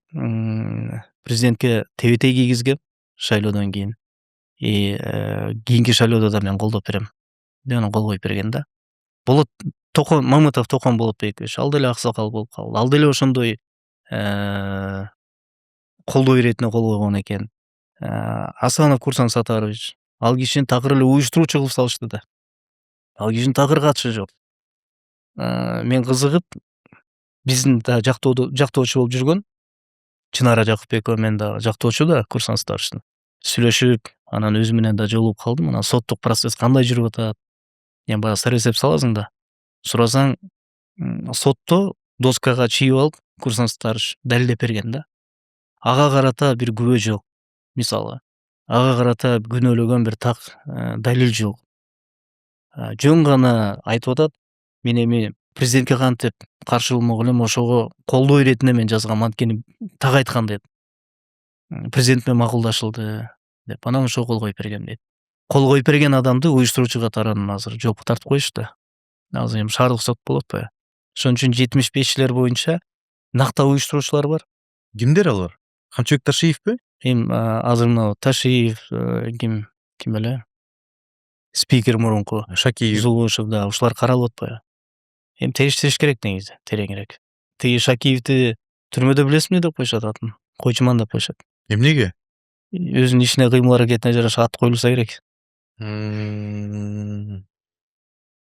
президентке тебетей кийгизгем шайлоодон кийин. Кийинки шайлоодо да мен колдоп берем. Деп анан кол коюп берген да. Болот Мамытов Токон Болотбекович, ал деле аксакал болуп калды. Ал деле ошондой колдоо иретине кол койгон экен. Асанов Курсан Сатарович, ал кишини такыр эле уюштуруучу кылып салышты да. Ал кишинин такыр катышы жок. Мен кызыгып, биздин да жактоочу болуп жүргөн Чынара Жакупбекова мен да жактоочу да Курсан Сатаровичтин. Сүйлөшүп, анан өзү менен да жолугуп калдым. Анан соттук процесс кандай жүрүп атат? Эми баягы саресеп саласың да. Сурасаң, сотто доскага чийип алып, Курсан Сатарович далилдеп берген да. Ага карата бир күбө жок. Мисалы, ага карата күнөөлөгөн бир так далил жок. Жөн гана айтып атат, мен эми президентке кантип каршы болмок элем, ошого колдоо иретине мен жазгам, анткени так айткан дейт. Президент менен макулдашылды деп, анан ошого кол коюп бергем дейт. Кол коюп берген адамды уюштуруучу катарынан азыр жоопко тартып коюшту. Азыр эми шаардык сот болуп атпайбы? Ошон үчүн 75-чилер боюнча накта уюштуруучулар бар. Кимдер алар? Камчыбек Ташиевпи? Эми азыр мына Ташиев, ким эле? Спикер мурунку Шакиев. Зулушев, да, ушулар каралып атпайбы? Эми териштириш керек негизи, тереңирээк. Тиги Шакиевди түрмөдө билесизби деп коюшат атын? Койчуман деп коюшат. Эмнеге? Өзүнүн ишине, кыймыл аракетине жараша ат коюлса керек.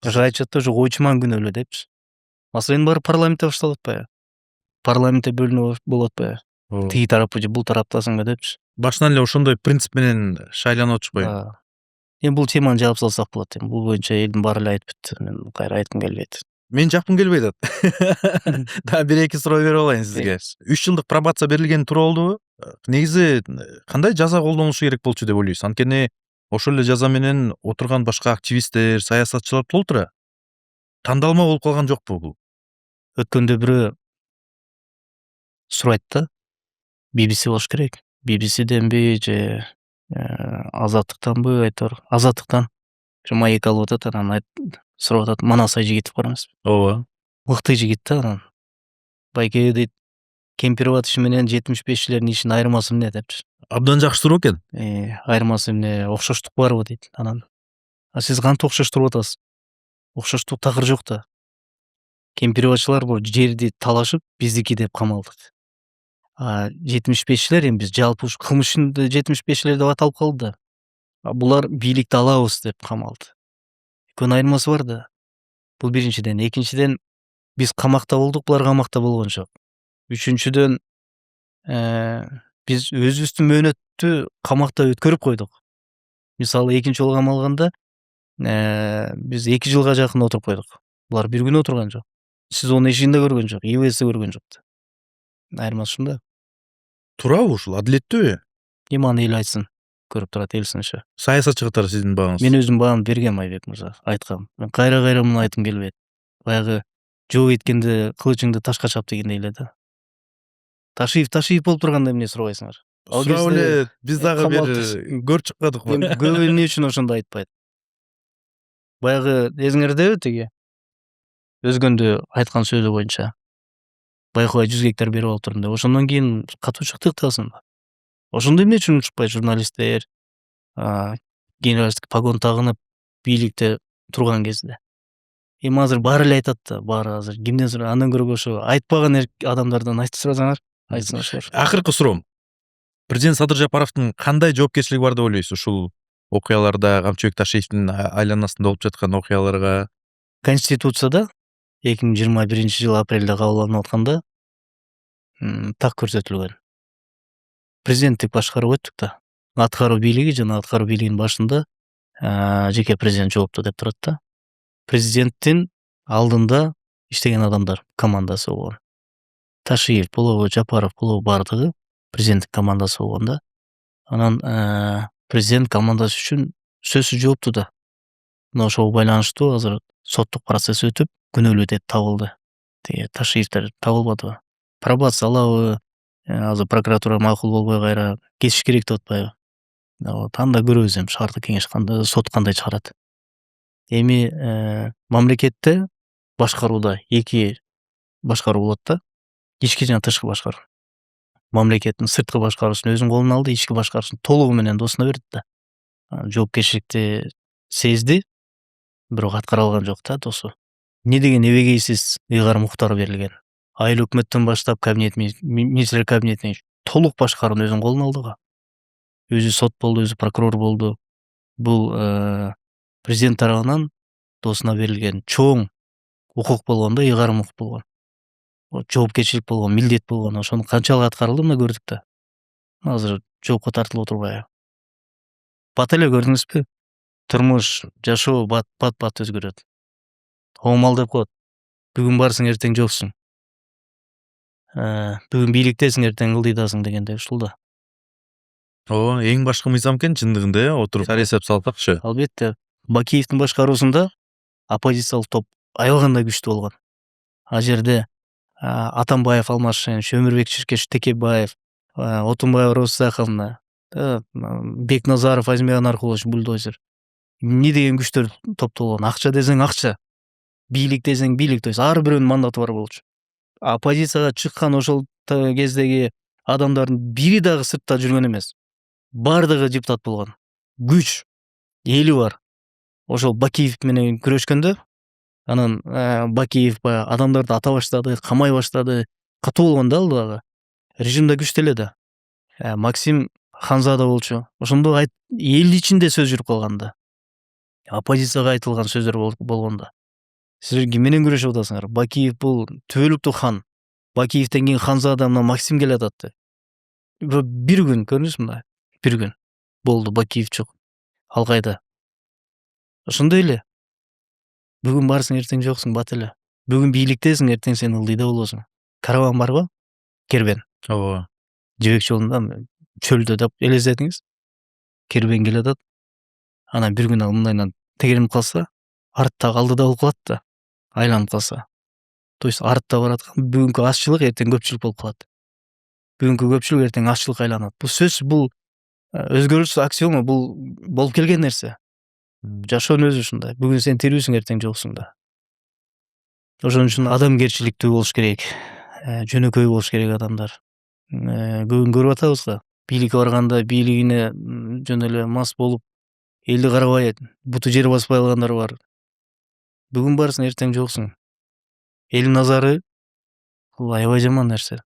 Ошо айтышат да, ошо койчуман күнөөлүү депчи. Маселенин баары парламентте башталып атпайбы? Парламентте бөлүнүү болуп атпайбы? Тиги тарапы же бул тараптасыңбы депчи. Башынан эле ошондой принцип менен шайланып атышпайбы? Эми бул теманы жаап салсак болот. Эми бул боюнча элдин баары эле айтып бүттү. Мен кайра айткым келбейт. Мен жаккым келбей атат. Дагы 1-2 суроо берип алайын сизге. 3 жылдык пробация берилгени туура болдубу? Негизи кандай жаза колдонулушу керек болчу деп ойлойсуз? Анткени ошол эле жаза менен отурган башка активисттер, саясатчылар толтура. Тандалма болуп калган жокпу бул? Өткөндө бирөө сурайт да, BBC болуш керек. BBC'денби же Азаттыктанбы айтор? Азаттыктан. Бир маек алып атат, анан сурап атат, Манас Айжигитов бар эмеспи? Ооба. Мыкты жигит да анан. Байке дейт, кемпиров иши менен 75-чилердин ишинин айырмасы эмне депчи. Абдан жакшы суроо экен. Айырмасы эмне, окшоштук барбы дейт. Анан сиз кантип окшоштуруп атасыз? Окшоштук такыр жок да. Кемпировачылар бул жерди талашып, биздики деп камалдык. 75-чилер эми биз жалпы ушу кылмыш ишинде 75-чилер деп аталып калды да. Булар бийликти алабыз деп камалды. Экөөнүн айырмасы бар да. Бул биринчиден. Экинчиден, биз камакта болдук, булар камакта болгон жок. Үчүнчүдөн, биз өзүбүздүн мөөнөттү камакта өткөрүп койдук. Мисалы, экинчи жолу камалганда, биз 2 жылга жакын отуруп койдук. Булар бир күн отурган жок. СИЗОнун эшигинде көргөн жок, ИВС көргөн жок. Айырмасы ушунда. Туурабы ушул? Адилеттүүбү? Эми аны эл айтсын. көрүп турат эл сыншы. Саясатчы катары сиздин бааңыз. Мен өзүм баамды бергем Айбек мырза, айткам. Мен кайра муну айткым келбейт. Баягы жоо эткенде кылычыңды ташка чап дегендей эле да. Ташиев болуп турганда эмне сурабайсыңар? Ал Сурап кезде эле биз дагы бир көрүп чыкпадыкпы. эми көбү эмне үчүн ошондо айтпайт? Баягы эсиңердеби тиги өзгөндө айткан сөзү боюнча Байкубай 100 гектар берип алып турдум деп. Ошондон кийин катуу чыктык тагысын. Ошондо эмне үчүн чыкпайт журналисттер, генералдык погон тагынып бийликте турган кезде? Эми азыр баары эле айтат да, баары азыр кимден сурайт? Андан көрө ошо айтпаган адамдардан айтып сурасаңар, айтсынчыр. Акыркы суроом. Президент Садыр Жапаровдун кандай жоопкерчилиги бар деп ойлойсуз ушул окуяларда, Камчыбек Ташиевдин айланасында болуп жаткан окуяларга? Конституцияда 2021 жыл апрелде кабыл атканда так көрсөтүлгөн. Президенттик башкаруу өттүк да. Аткаруу бийлиги жана аткаруу бийлигинин башында жеке президент жоопту деп турат да. Президенттин алдында иштеген адамдар командасы болгон. Ташиев болобу, Жапаров болобу бардыгы президенттик командасы болгон да. Анан президент командасы үчүн сөзсүз жоопту да. Мына ошого байланыштуу азыр соттук процесс өтүп, күнөөлүү деп табылды. Тиги Ташиевдер табылбадыбы? Пробация алабы? Азыр прокуратура макул болбой кайра кетиш керек деп атпайбы? Вот анда көрөбүз эми шаардык кеңеш кандай, сот кандай чыгарат. Эми мамлекетте башкарууда эки башкаруу болот да. Ички жана тышкы башкаруу. Мамлекеттин сырткы башкаруусун өзүнүн колуна алды, ички башкаруусун толугу менен досуна берди да. Жоопкерчиликти сезди, бирок аткара алган жок да досу. Эмне деген эбегейсиз ыйгарым укуктар берилген. Айыл өкмөттөн баштап министрлер кабинетине толук башкарууну өзүнүн колуна алды го. Өзү сот болду, өзү прокурор болду. Бул президент тарабынан досуна берилген чоң укук болгон да, ыйгарым укук болгон. Жоопкерчилик болгон, милдет болгон. Ошону канчалык аткарылды мына көрдүк да. Азыр жоопко тартылып отурбайбы? Бат эле көрдүңүзбү? Турмуш, жашоо бат өзгөрөт. Оомал деп коет. Бүгүн барсың, эртең жоксуң. Бүгүн бийликтесиң, эртең ылдыйдасың дегендей ушул да. Ооба, эң башкы мыйзам экен чындыгында, отуруп эсеп салсакчы. Албетте, Бакиевдин башкаруусунда оппозициялык топ аябаганда күчтүү болгон. А жерде Атамбаев Алмашин, Өмүрбек Чиркеш Текебаев, Отунбаева Роза, Бекназаров Азимхан Аркулович бульдозер. Эмне деген күчтөр топтолгон? Акча десең акча, бийлик десең бийлик, то есть ар бирөөнүн мандаты бар болчу. Оппозицияга чыккан ошол кездеги адамдардын бири дагы сыртта жүргөн эмес. Бардыгы депутат болгон. Күч, эли бар. Ошол Бакиев менен күрөшкөндө, анан Бакиев баягы адамдарды ата баштады, камай баштады. Катуу болгон да ал дагы. Режим да күчтүү эле да. Максим Ханзада болчу. Ошондо эл ичинде сөз жүрүп калганда. Оппозицияга айтылган сөздөр болгондо. Силер ким менен күрөшүп атасыңар? Бакиев бул түбөлүктүү хан. Бакиевден кийин Ханзада мына Максим келатат. Бир күн көрдүңүзбү? Бир күн болду Бакиев жок. Ал кайда? Ошондой эле. Бүгүн барсың, эртең жоксуң, бат эле. Бүгүн бийликтесиң, эртең сен ылдыйда болосуң. Караван барбы? Кербен. Ооба. Жибек жолунда чөлдө деп элестетиңиз. Кербен келатат. Анан бир күн ал мындайынан тегеринип калса, арттагы алдыда болуп калат да, айланып калса. То есть артта бараткан бүгүнкү азчылык эртең көпчүлүк болуп калат. Бүгүнкү көпчүлүк эртең азчылыкка айланат. Бул сөз, бул өзгөрүш аксиома, бул болуп келген нерсе. Жашоонун өзү ушундай. Бүгүн сен тирүүсүң, эртең жоксуң да. Ошон үчүн адамгерчиликтүү болуш керек. Жөнөкөй болуш керек адамдар. Бүгүн көрүп атабыз го. Бийликке барганда бийлигине жөн эле мас болуп, элди карабай, буту жер баспай алгандар бар. Бүгүн барсың, эртең жоксуң. Эл назары бул аябай жаман нерсе.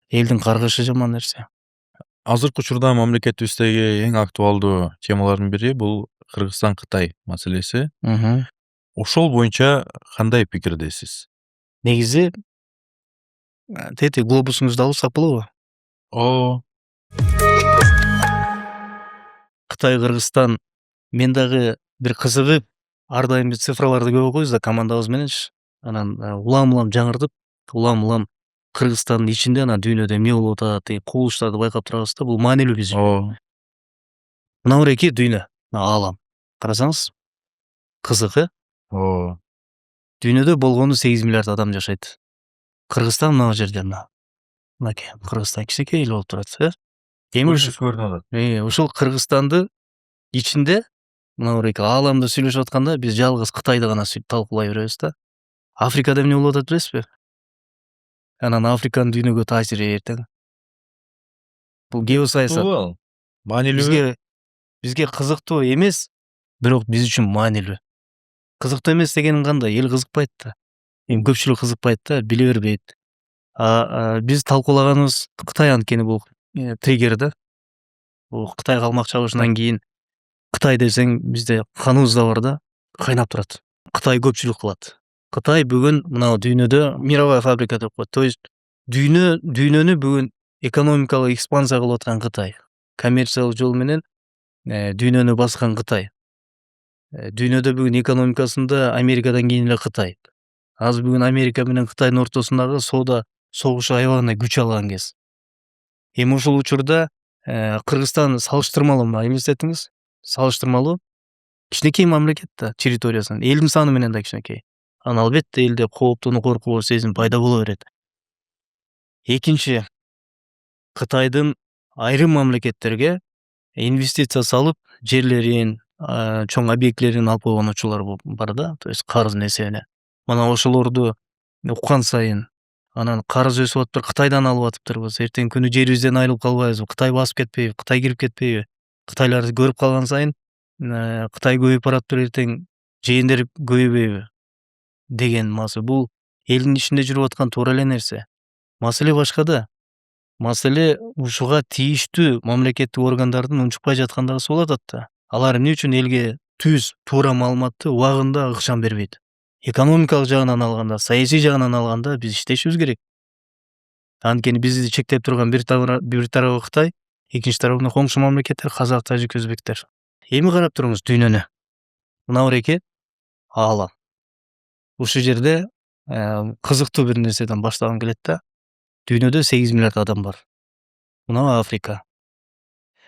Элдин каргышы жаман нерсе. Азыркы учурда мамлекетибиздеги эң актуалдуу темалардын бири бул Кыргызстан-Кытай маселеси. Ошол боюнча кандай пикирдесиз? Негизи тети глобусуңузду алсак болобу? Кытай, Кыргызстан, мен дагы бир кызыгып, ар дайым биз цифраларды көп окуйбуз да командабыз мененчи. Анан улам жаңыртып, улам Кыргызстандын ичинде анан дүйнөдө эмне болуп атат, кубулуштарды байкап турабыз да, бул маанилүү биз үчүн. Мына эки дүйнө, аалам. Карасаңыз, кызык Ооба. Дүйнөдө болгону 8 миллиард адам жашайт. Кыргызстан мына жерде мынакей Кыргызстан кичинекей эл болуп турат. Эми көрүнүп атат. ушул Кыргызстанды ичинде мына эки ааламды сүйлөшүп атканда биз жалгыз Кытайды гана талкуулай беребиз да. Африкада эмне болуп атат билесизби? Анан Африканын дүйнөгө таасири эртең. Бул геосаясат. Маанилүүбү? Бизге кызыктуу эмес, бирок биз үчүн маанилүү. Кызыктуу эмес дегеним кандай? Эл кызыкпайт да. Эми көпчүлүк кызыкпайт да, биле бербейт. Биз талкуулаганыбыз Кытай анткени бул триггер да. Бул Кытай калмак чабышынан кийин Кытай десең бизде каныбызда бар да, кайнап турат. Кытай көпчүлүк кылат. Кытай бүгүн мына дүйнөдө мировая фабрика деп коет. То есть дүйнөнү бүгүн экономикалык экспансия кылып аткан Кытай. Коммерциялык жол менен дүйнөнү баскан Кытай. Дүйнөдө бүгүн экономикасында Америкадан кийин эле Кытай. Азыр бүгүн Америка менен Кытайдын ортосундагы соода согушу аябагында күч алган кез. Эми ушул учурда Кыргызстан салыштырмалуу эместетиңиз? Салыштырмалуу кичинекей мамлекет да территориясынан, элдин саны менен да кичинекей. Анан албетте элде кооптууну коркуу сезим пайда боло берет. Экинчи, Кытайдын айрым мамлекеттерге инвестиция салып, жерлерин, чоң объектилерин алып койгон учурлар бар да, то есть карыздын эсебине. Мына ошолорду уккан сайын анан карыз өсүп атыптыр, Кытайдан алып атыптырбыз. Эртең күнү жерибизден айрылып калбайбызбы? Кытай басып кетпейби? Кытай кирип кетпейби? Кытайларды көрүп калган сайын Кытай көбөйүп баратыптыр, эртең жээндер көбөйбөйбү деген маселе. Бул элдин ичинде жүрүп аткан туура эле нерсе. Маселе башкада. Маселе ушуга тийиштүү мамлекеттик органдардын унчукпай жаткандыгы болуп атат да. Алар эмне үчүн элге түз, туура маалыматты убагында ыкчам бербейт? Экономикалык жагынан алганда, саясий жагынан алганда биз иштешибиз керек. Анткени бизди чектеп турган бир тарабы Кытай, экинчи тарабында коңшу мамлекеттер казак, тажик, өзбектер. Эми карап туруңуз дүйнөнү. Мына эки аалам. Ушул жерде кызыктуу бир нерседен баштагым келет да. Дүйнөдө 8 миллиард адам бар. Мына Африка.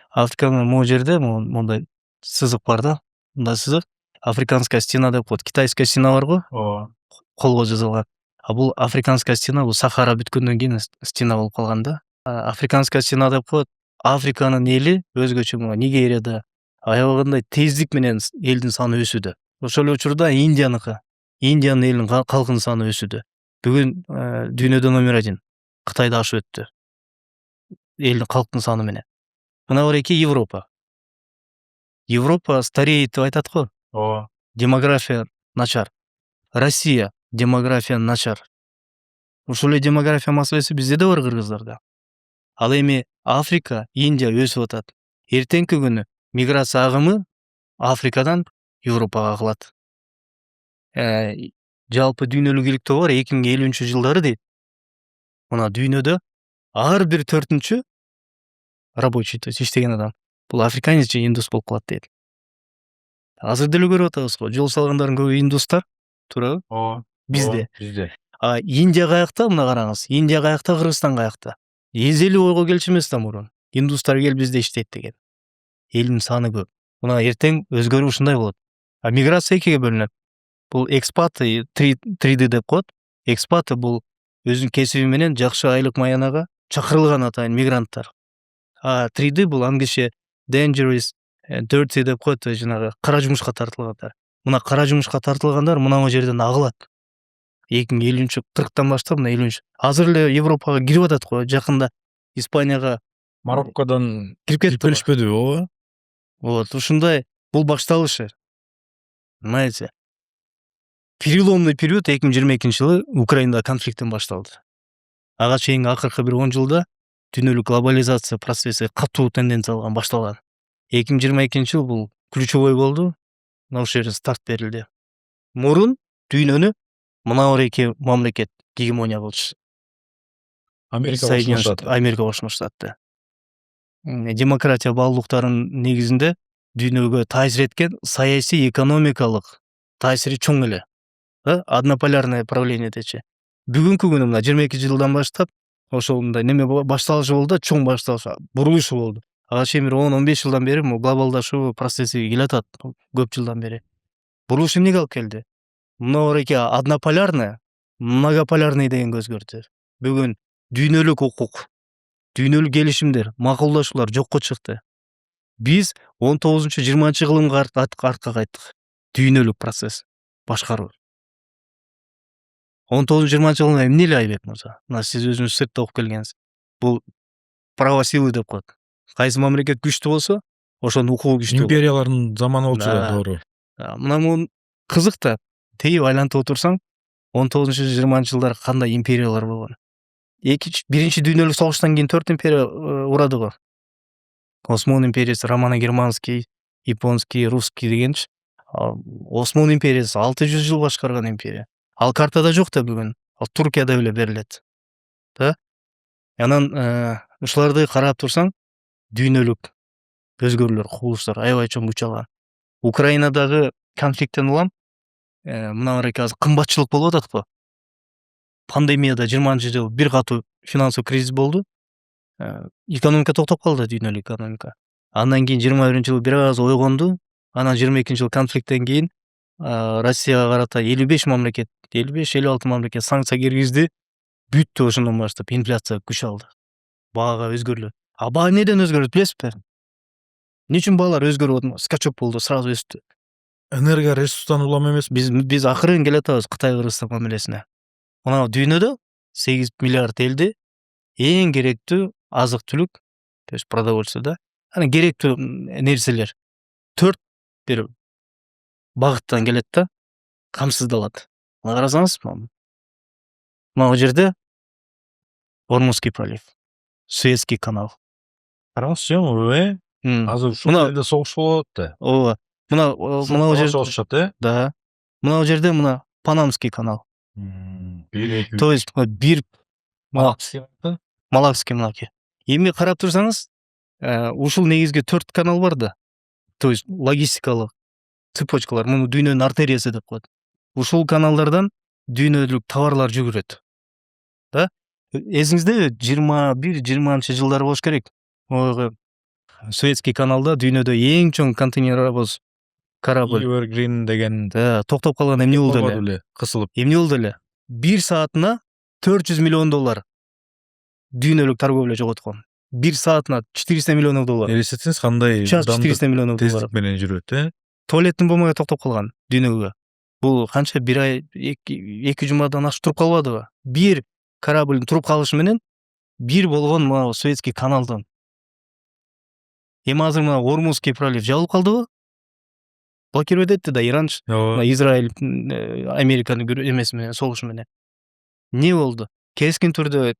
Африканын могу жерде мондай сызык бар да. Мындай сызык африканская стена деп коет. Китайская стена бар го? Ооба. Колго жазылган. Бул африканская стена, бул Сахара бүткөндөн кийин стена болуп калган да. Африканская стена деп коет. Африканын эли өзгөчө Нигерияда аябагандай тездик менен элдин саны өсүүдө. Ошол эле учурда Индиянын элинин калкынын саны өсүүдө. Бүгүн дүйнөдө номер 1 Кытайды ашып өттү. Элдин калктын саны менен. Мына эки Европа. Европа стареет деп айтат го. Ооба. Демография начар. Россия демография начар. Ушул эле демография маселеси бизде да бар, кыргыздарда. Ал эми Африка, Индия өсүп атат. Эртеңки күнү миграция агымы Африкадан Европага кылат. Жалпы дүйнөлүк иликтөө бар 2050-жылдары дейт. Мына дүйнөдө ар бир 4-чү рабочий, то есть иштеген адам бул африканец же индус болуп калат дейт. Азыр деле көрүп атабыз го, жол салгандардын көбү индустар, туурабы? Ооба. Бизде. Бизде. Индия каякта, мына караңыз. Индия каякта, Кыргызстан каякта. Эзели ойго келчү эмес да мурун. Индустар келип бизде иштейт деген. Элдин саны көп. Мына эртең өзгөрүү ушундай болот. Миграция экиге бөлүнөт. Бул экспаты 3D деп коет. Экспаты бул өзүнүн кесиби менен жакшы айлык маянага чакырылган атайын мигранттар. 3D бул англисче dangerous, dirty деп коет, жанагы кара жумушка тартылгандар. Мына кара жумушка тартылгандар мына жерден агылат. 2050-40 баштап мына 50. Азыр эле Европага кирип атат го. Жакында Испанияга, Мароккодон кирип кетип келишпедиби? Ооба. Вот, ушундай бул башталышы. Знаете, переломный период 2022-жылы Украинада конфликттен башталды. Ага чейинки акыркы бир 10 жылда дүйнөлүк глобализация процесси катуу тенденция алган, башталган. 2022-жыл бул ключевой болду. Мына ошол жерде старт берилди. Мурун дүйнөнү мына эки мамлекет гегемония кылчу. Америка Кошмо Штаты. Демократия баалуулуктарынын негизинде дүйнөгө таасир эткен саясий, экономикалык таасири чоң эле. Однополярное правление дечи. Бүгүнкү күнү мына 22 жылдан баштап ошол мындай неме башталышы болду, чоң башталышы, бурулушу болду. ага чейин 10-15 жылдан бери могу глобалдашуу процесси келатат көп жылдан бери. Бурулуш эмнеге алып келди? Мынабареке однополярный, многополярный дегенге өзгөртү. Бүгүн дүйнөлүк укук, дүйнөлүк келишимдер, макулдашуулар жокко чыкты. Биз 19-20 кылымга артка кайттык. Дүйнөлүк процесс башкаруу. 19-20 кылымда эмне эле Айбек мырза? Мына сиз өзүңүз сыртта окуп келгенсиз. Бул право силы деп коет. Кайсы мамлекет күчтүү болсо, ошонун укугу күчтүү болот. Империялардын заманы болчу да, Да. туура. Мына мун кызык да. Тегип айлантып отурсаң, 19-20 жылдар кандай империялар болгон. Биринчи дүйнөлүк согуштан кийин 4 империя урады го. Осман империясы, Романо-Германский, Японский, Русский дегенчи. Осман империясы 600 жыл башкарган империя. Ал картада жок да бүгүн. Ал Туркияда эле берилет. Да? Анан ушуларды карап турсаң, дүйнөлүк өзгөрүүлөр, кубулуштар аябай чоң күч алган. Украинадагы конфликттен улам мынабареке азыр кымбатчылык болуп атат го. Пандемияда 20-жыл бир катуу финансылык кризис болду. Экономика токтоп калды, дүйнөлүк экономика. Андан кийин 21-жылы бир аз ойгонду. Анан 22-жылы конфликттен кийин Россияга карата 55 мамлекет, 55-56 мамлекет санкция киргизди. Бүттү ошондон баштап инфляция күч алды. Баага өзгөрүлөт. Баа эмнеден өзгөрөт билесизби? Эмне үчүн баалар өзгөрүп скачок болду, сразу өстү? Энергия ресурстан улам эмес. Биз акырын келатабыз Кытай Кыргызстан мамилесине. Мына дүйнөдө 8 миллиард элде эң керектүү азык түлүк, то есть продовольствие да. Анан керектүү нерселер 4 бир багыттан келет да, камсыздалат. Мына карасаңыз, мына жерде Ормузский пролив, Суэцкий канал. Караңызчы, азыр ушул жерде согуш болуп атат да. Ооба. Мына жерде согушат, да. Мына жерде мына Панамский канал. То есть бир Малакский мынаки. Эми карап турсаңыз, ушул негизги 4 канал бар да. То есть логистикалык цепочкалар, муну дүйнөнүн артериясы деп коет. Ушул каналдардан дүйнөлүк товарлар жүгүрөт. Да? Эсиңизде 21-20 жылдары болуш керек. Ойгу Суэцкий каналда дүйнөдө эң чоң контейнеровоз корабль Evergreen деген токтоп калган. Эмне болду эле? Кысылып. Эмне болду эле? 1 саатына $400 миллион дүйнөлүк торговля жоготкон. 1 саатына $400 миллион. Элестетсеңиз кандай $400 миллион. тездик менен жүрөт, Туалеттин болмой токтоп калган дүйнөгө. Бул канча бир ай, 2 жумадан ашык туруп калбадыбы? Бир кораблдын туруп калышы менен бир болгон мына Суэцкий каналдан. Эми азыр мына Ормузский пролив жабылып калдыбы? Блокировать этти да Иран, Израиль, Американын эмеси менен, согушу менен. Не болду? Кескин түрдө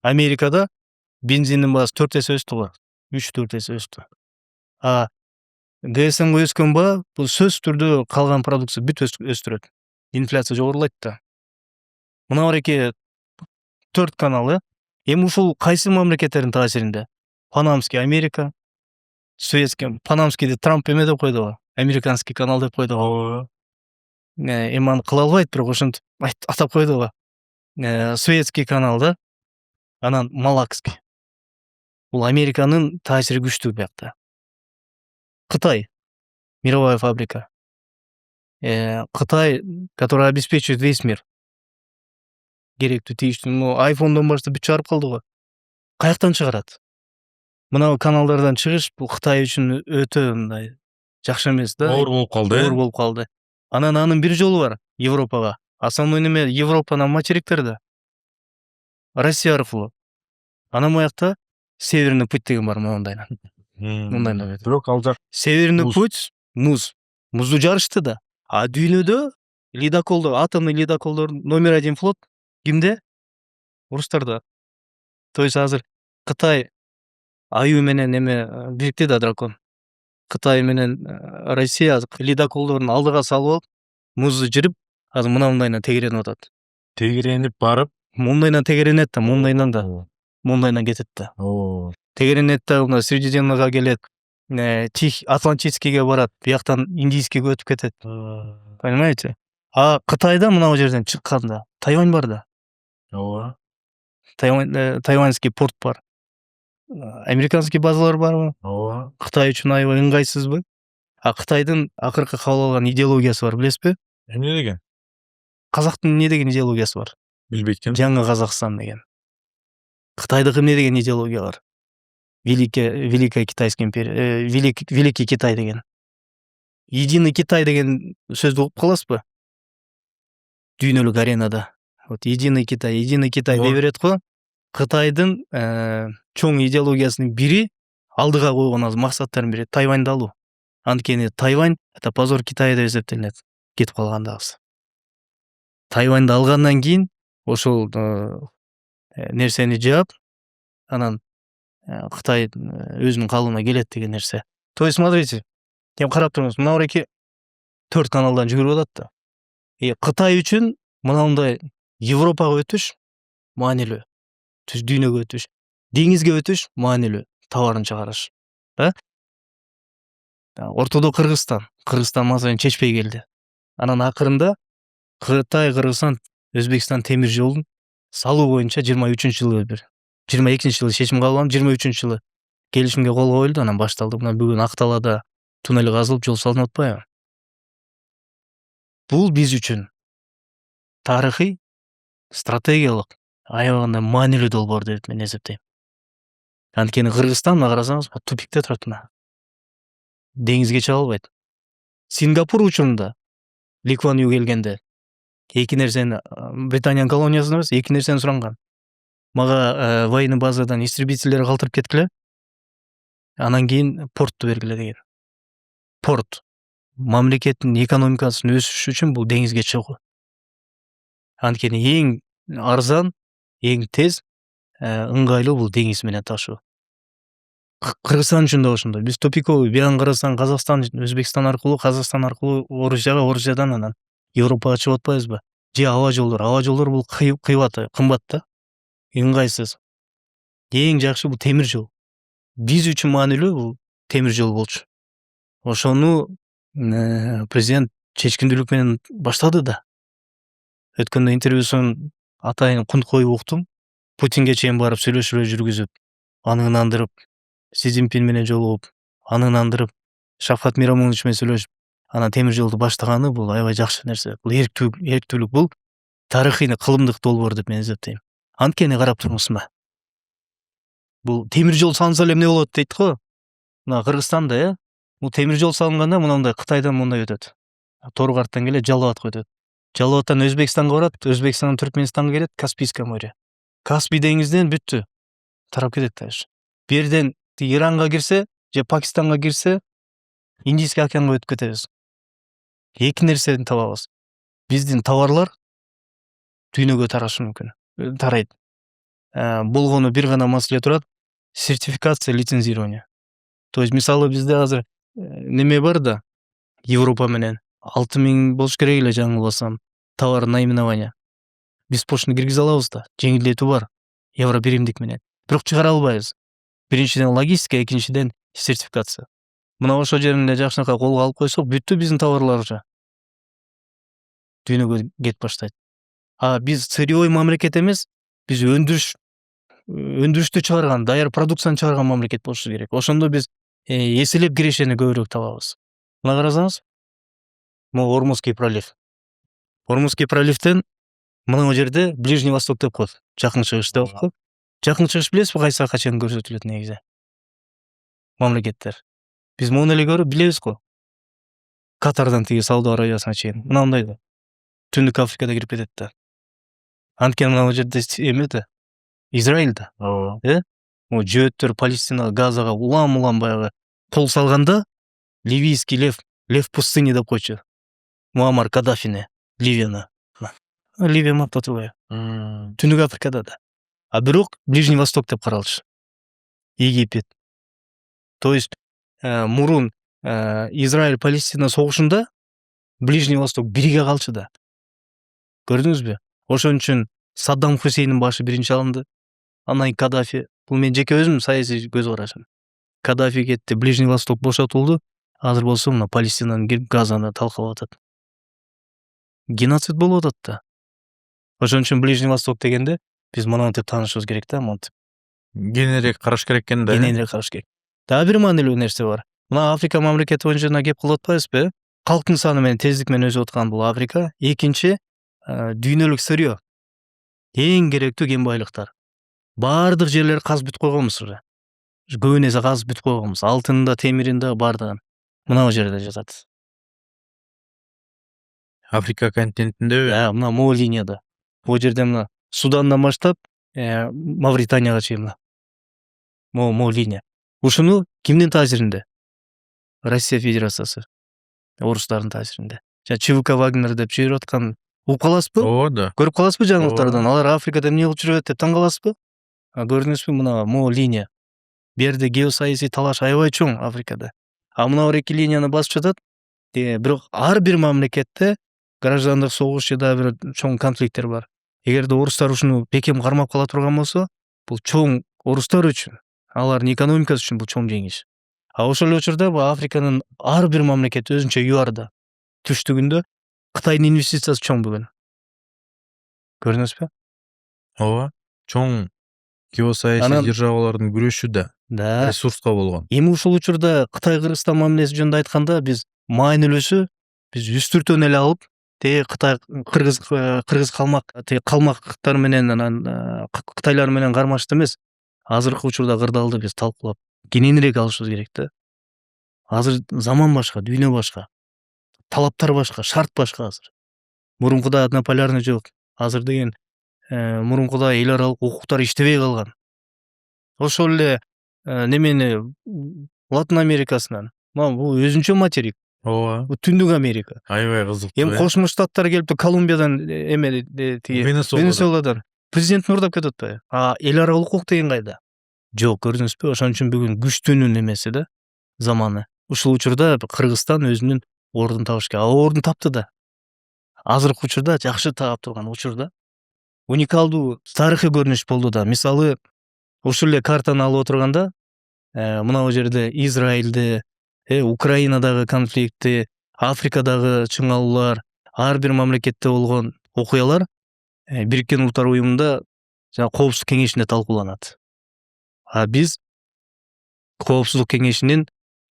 Америкада бензиндин баасы 4 эсе өстү го. 3-4 эсе өстү. ГСМ өскөн баа бул сөзсүз түрдө калган продукция бүт өстүрөт. Инфляция жогорулайт да. Мына бареке 4 канал, эми ушул кайсы мамлекеттердин таасиринде? Панамский Америка, Суэцкий, Панамскийди Трамп эме деп койду го, Американский канал деп койду го. Эми аны кыла албайт, бирок ошентип атап койду го. Суэцкий канал да, анан Малакский. Бул Американын таасири күчтүү биякта. Кытай, мировая фабрика. Кытай, который обеспечивает весь мир. Керектүү тийиштүү, айфондон баштап бүт чыгарып калды го. Каяктан чыгарат? Мына каналдардан чыгыш бул Кытай үчүн өтө мындай жакшы эмес да. Оор болуп калды. Оор болуп калды. Анан анын бир жолу бар Европага. Основной неме Европанын материктерде. Россия аркылуу. Анан буякта Северный путь деген бар мондайдан. Мындайдан. Бирок ал жак Северный путь муз. Музду жарышты да. Дүйнөдө ледоколдор, атомный ледоколдор номер 1 флот кимде? Орустарда. То есть азыр Кытай аю менен эме бирикти да дракон. Кытай менен Россия ледоколдорун алдыга салып алып, музду жырып, азыр мындайдан тегеренип атат. Тегеренип барып, мындайдан тегеренет да, мындайдан кетет да. Тегеренет да, мына Средиземныйга келет, Атлантическийге барат, бияктан Индийскийге өтүп кетет. Понимаете? Кытайда мына жерден чыкканда Тайвань бар да. Ооба. Тайваньский порт бар. Американский базалар барбы? Ооба. Кытай үчүн аябай ыңгайсызбы? Кытайдын акыркы кабыл алган идеологиясы бар, билесизби? Эмне деген? Казактын эмне деген идеологиясы бар? Билбейт экенмин. Жаңы Казакстан деген. Кытайдыкы эмне деген идеология бар? Великая Китайская империя, Великий Китай деген. Единый Китай деген сөздү угуп каласызбы? Дүйнөлүк аренада. Вот Единый Китай дей берет го. Кытайдын чоң идеологиясынын бири алдыга койгон азыр максаттардын бири Тайваньды алуу. Анткени Тайвань это позор Китая деп эсептелинет. Кетип калгандагысы. Тайваньды алгандан кийин ошол нерсени жаап, анан Кытай өзүнүн калыбына келет деген нерсе. То есть смотрите, эми карап туруңуз, мына бареки 4 каналдан жүгүрүп атат да. Кытай үчүн мындай Европага өтүш маанилүү. Түз дүйнөгө өтүш, деңизге өтүш маанилүү, товарын чыгарыш. Ортодо Кыргызстан маселени чечпей келди. Анан акырында Кытай, Кыргызстан, Өзбекстан темир жолун салуу боюнча 23-жылы 22-жылы чечим кабыл алынып, 23-жылы келишимге кол коюлду, анан башталды. Мына бүгүн Акталада туннель казылып, жол салынып атпайбы? Бул биз үчүн тарыхый, стратегиялык аябаганда маанилүү долбоор деп мен эсептейм. Анткени Кыргызстан карасаңыз тупикте турат мына. Деңизге чыга албайт. Сингапур учурунда Ли Куан Ю келгенде эки нерсени, Британиянын колониясында эмес, эки нерсени суранган. Мага военный базадан истребительдер калтырып кеткиле. Анан кийин портту бергиле деген. Порт мамлекеттин экономикасынын өсүшү үчүн бул деңизге чыгуу. Анткени эң арзан, эң тез, ыңгайлуу бул деңиз менен ташуу. Кыргызстан үчүн да ошондой. Биз тупиковый, биян карасаң Казакстан, Өзбекстан аркылуу, Казакстан аркылуу Орусияга, Орусиядан анан Европага чыгып атпайбызбы? Же аба жолдор бул кыйбаты, кымбат да. Ыңгайсыз. Эң жакшы бул темир жол. Биз үчүн маанилүү бул темир жол болчу. Ошону президент чечкиндүүлүк менен баштады да. Өткөндө интервьюсун атайын кунт коюп уктум. Путинге чейин барып сүйлөшүүлөр жүргүзүп, аны ынандырып, Си Цзиньпин менен жолугуп, аны ынандырып, Шавкат Миромонович менен сүйлөшүп, анан темир жолду баштаганы бул аябай жакшы нерсе. Бул эрктүүлүк, бул тарыхый кылымдык долбоор деп мен эсептейм. Анткени карап туруңузма. Бул темир жол салынса эле эмне болот дейт го? Мына Кыргызстанда, бул темир жол салынганда мындай Кытайдан мындай өтөт. Торгарттан келет, Жалал-Абадка өтөт. Жалал-Абадтан Өзбекстанга барат, Өзбекстандан Түркменистанга келет, Каспийское море. Каспий деңизинен бүттү. Тарап кетет дальше. Берден Иранга кирсе, же Пакистанга кирсе, Индийский океанга өтүп кетебиз. Эки нерсени табабыз. Биздин товарлар дүйнөгө тарашы мүмкүн. Тарайт. Болгону бир гана маселе турат. Сертификация, лицензирование. То есть мисалы бизде азыр неме бар да, Европа менен 6000 болуш керек эле жаңылбасам, товар наименование. Биз поштаны киргизе алабыз да, жеңилдетүү бар. Евро биримдик менен. Бирок чыгара албайбыз. Биринчиден логистика, экинчиден сертификация. Мына ошол жеринде жакшынакай колго алып койсок, бүттү биздин товарлар уже. Дүйнөгө кетип баштайт. Биз сырьевой мамлекет эмес, биз өндүрүштү чыгарган, даяр продукцияны чыгарган мамлекет болушу керек. Ошондо биз эселеп кирешени көбүрөөк табабыз. Мына карасаңыз, могу Ормузский пролив. Ормузский проливден мына жерде Ближний Восток деп коет. Жакын чыгыш деп коет. Жакын чыгыш билесизби кайсы качан көрсөтүлөт негизи? Мамлекеттер. Биз муну эле көрүп билебиз го. Катардан тиги Сауд Арабиясына чейин. Мынандай да. Түндүк Африкада кирип кетет да. Анткени мына жерде эмеде? Израилда. Могу жөөттөр Палестина, Газага улам баягы кол салганда ливийский лев пустыни деп койчу. Муаммар Каддафини, Ливияны. Ливия мактатылбайбы? Түндүк Африкада да. Бирок Ближний Восток деп каралчу. Египет. То есть мурун Израиль-Палестина согушунда Ближний Восток бириге калчу да. Көрдүңүзбү? Ошон үчүн Саддам Хусейндин башы биринчи алынды. Анан Каддафи, бул мен жеке өзүм саясий көз карашым. Каддафи кетти, Ближний Восток бошотулду. Азыр болсо мына Палестинаны кирип Газаны талкалап атат. Геноцид болуп атат да. Ошон үчүн Ближний Восток дегенде биз монтип таанышыбыз керек да, монтип. кеңирээк караш керек экен да. кененирээк караш керек. Дагы бир маанилүү нерсе бар. Мына Африка мамлекети боюнча жана кеп кылып атпайбызбы? Калктын саны менен тездик менен өсүп аткан бул Африка. Экинчи дүйнөлүк сырьё. Эң керектүү кен байлыктар. Бардык жерлерди казып бүтүп койгонбуз уже. Көбүн эсе казып бүтүп койгонбуз. Алтынында, темиринде бардыгын мына жерде жатат. Африка континентинде Мына могул линияда. Бул жерде мына Судандан баштап Мавританияга чейин мына. Могул линия. Ушуну кимдин таасиринде? Россия Федерациясы. Орустардын таасиринде. Жана ЧВК Вагнер деп жүрүп аткан угуп каласызбы? ооба да. Көрүп каласызбы жаңылыктардан? Алар Африкада эмне кылып жүрөт деп таң каласызбы? Көрдүңүзбү мына могул линия. Бу жерде геосаясий талаш аябай чоң Африкада. Мына бир эки линияны басып жатат. Бирок ар бир мамлекетте граждандык согуш же да бир чоң конфликттер бар. Эгерде орустар ушуну бекем кармап кала турган болсо, бул чоң орустар үчүн, алардын экономикасы үчүн бул чоң жеңиш. Ошол эле учурда бул Африканын ар бир мамлекети өзүнчө юарда. Түштүгүндө Кытайдын инвестициясы чоң бүгүн. Көрдүңүзбү? Ооба. Чоң геосаясий державалардын күрөшү да ресурска болгон. Эми ушул учурда Кытай Кыргызстан мамилеси жөнүндө айтканда биз маанилүүсү биз үстүртөн эле алып, Кытай кыргыз калмак, калмактар менен анан Кытайлар менен кармашты эмес. Азыркы учурда кырдаалды биз талкуулап кененирээк алышыбыз керек да. Азыр заман башка, дүйнө башка. Талаптар башка, шарт башка азыр. Мурункуда однополярный жок. Азыр деген мурункуда эл аралык укуктар иштебей калган. Ошол эле немени Латын Америкасынан. Бул өзүнчө материк. Ооба. Бул Түндүк Америка. Аябай кызыктуу. Эми Кошмо Штаттар келип Колумбиядан Венесуэладан президентин урдап кетип атпайбы? Эл аралык укук деген кайда? Жок, көрдүңүзбү? Ошон үчүн бүгүн күчтүүнүн эмеси да, заманы. Ушул учурда Кыргызстан өзүнүн ордун табыш керек. Ордун тапты да. Азыркы учурда жакшы таап турган учурда уникалдуу тарыхый көрүнүш болду да. Мисалы, ушул эле картаны алып отурганда, мына жерде Израилди, Украинадагы конфликтти, Африкадагы чыңалуулар, ар бир мамлекетте болгон окуялар Бириккен Улуттар Уюмунда жана Коопсуздук кеңешинде талкууланат. Биз Коопсуздук кеңешинин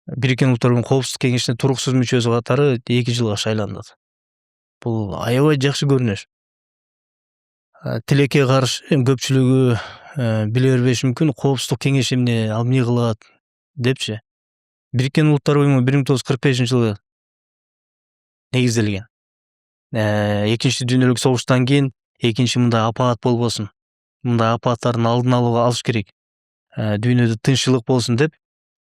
Бириккен Улуттар Уюмунун Коопсуздук кеңешине туруксуз мүчөсү катары 2 жылга шайландык. Бул аябай жакшы көрүнүш. Тилекке каршы көпчүлүгү биле бербеши мүмкүн, Коопсуздук кеңеши эмне, ал эмне кылат депчи. Бириккен Улуттар Уюму 1945-жылы негизделген. Экинчи дүйнөлүк согуштан кийин экинчи мындай апаат болбосун, мындай апааттардын алдын алыш керек, дүйнөдө тынччылык болсун деп,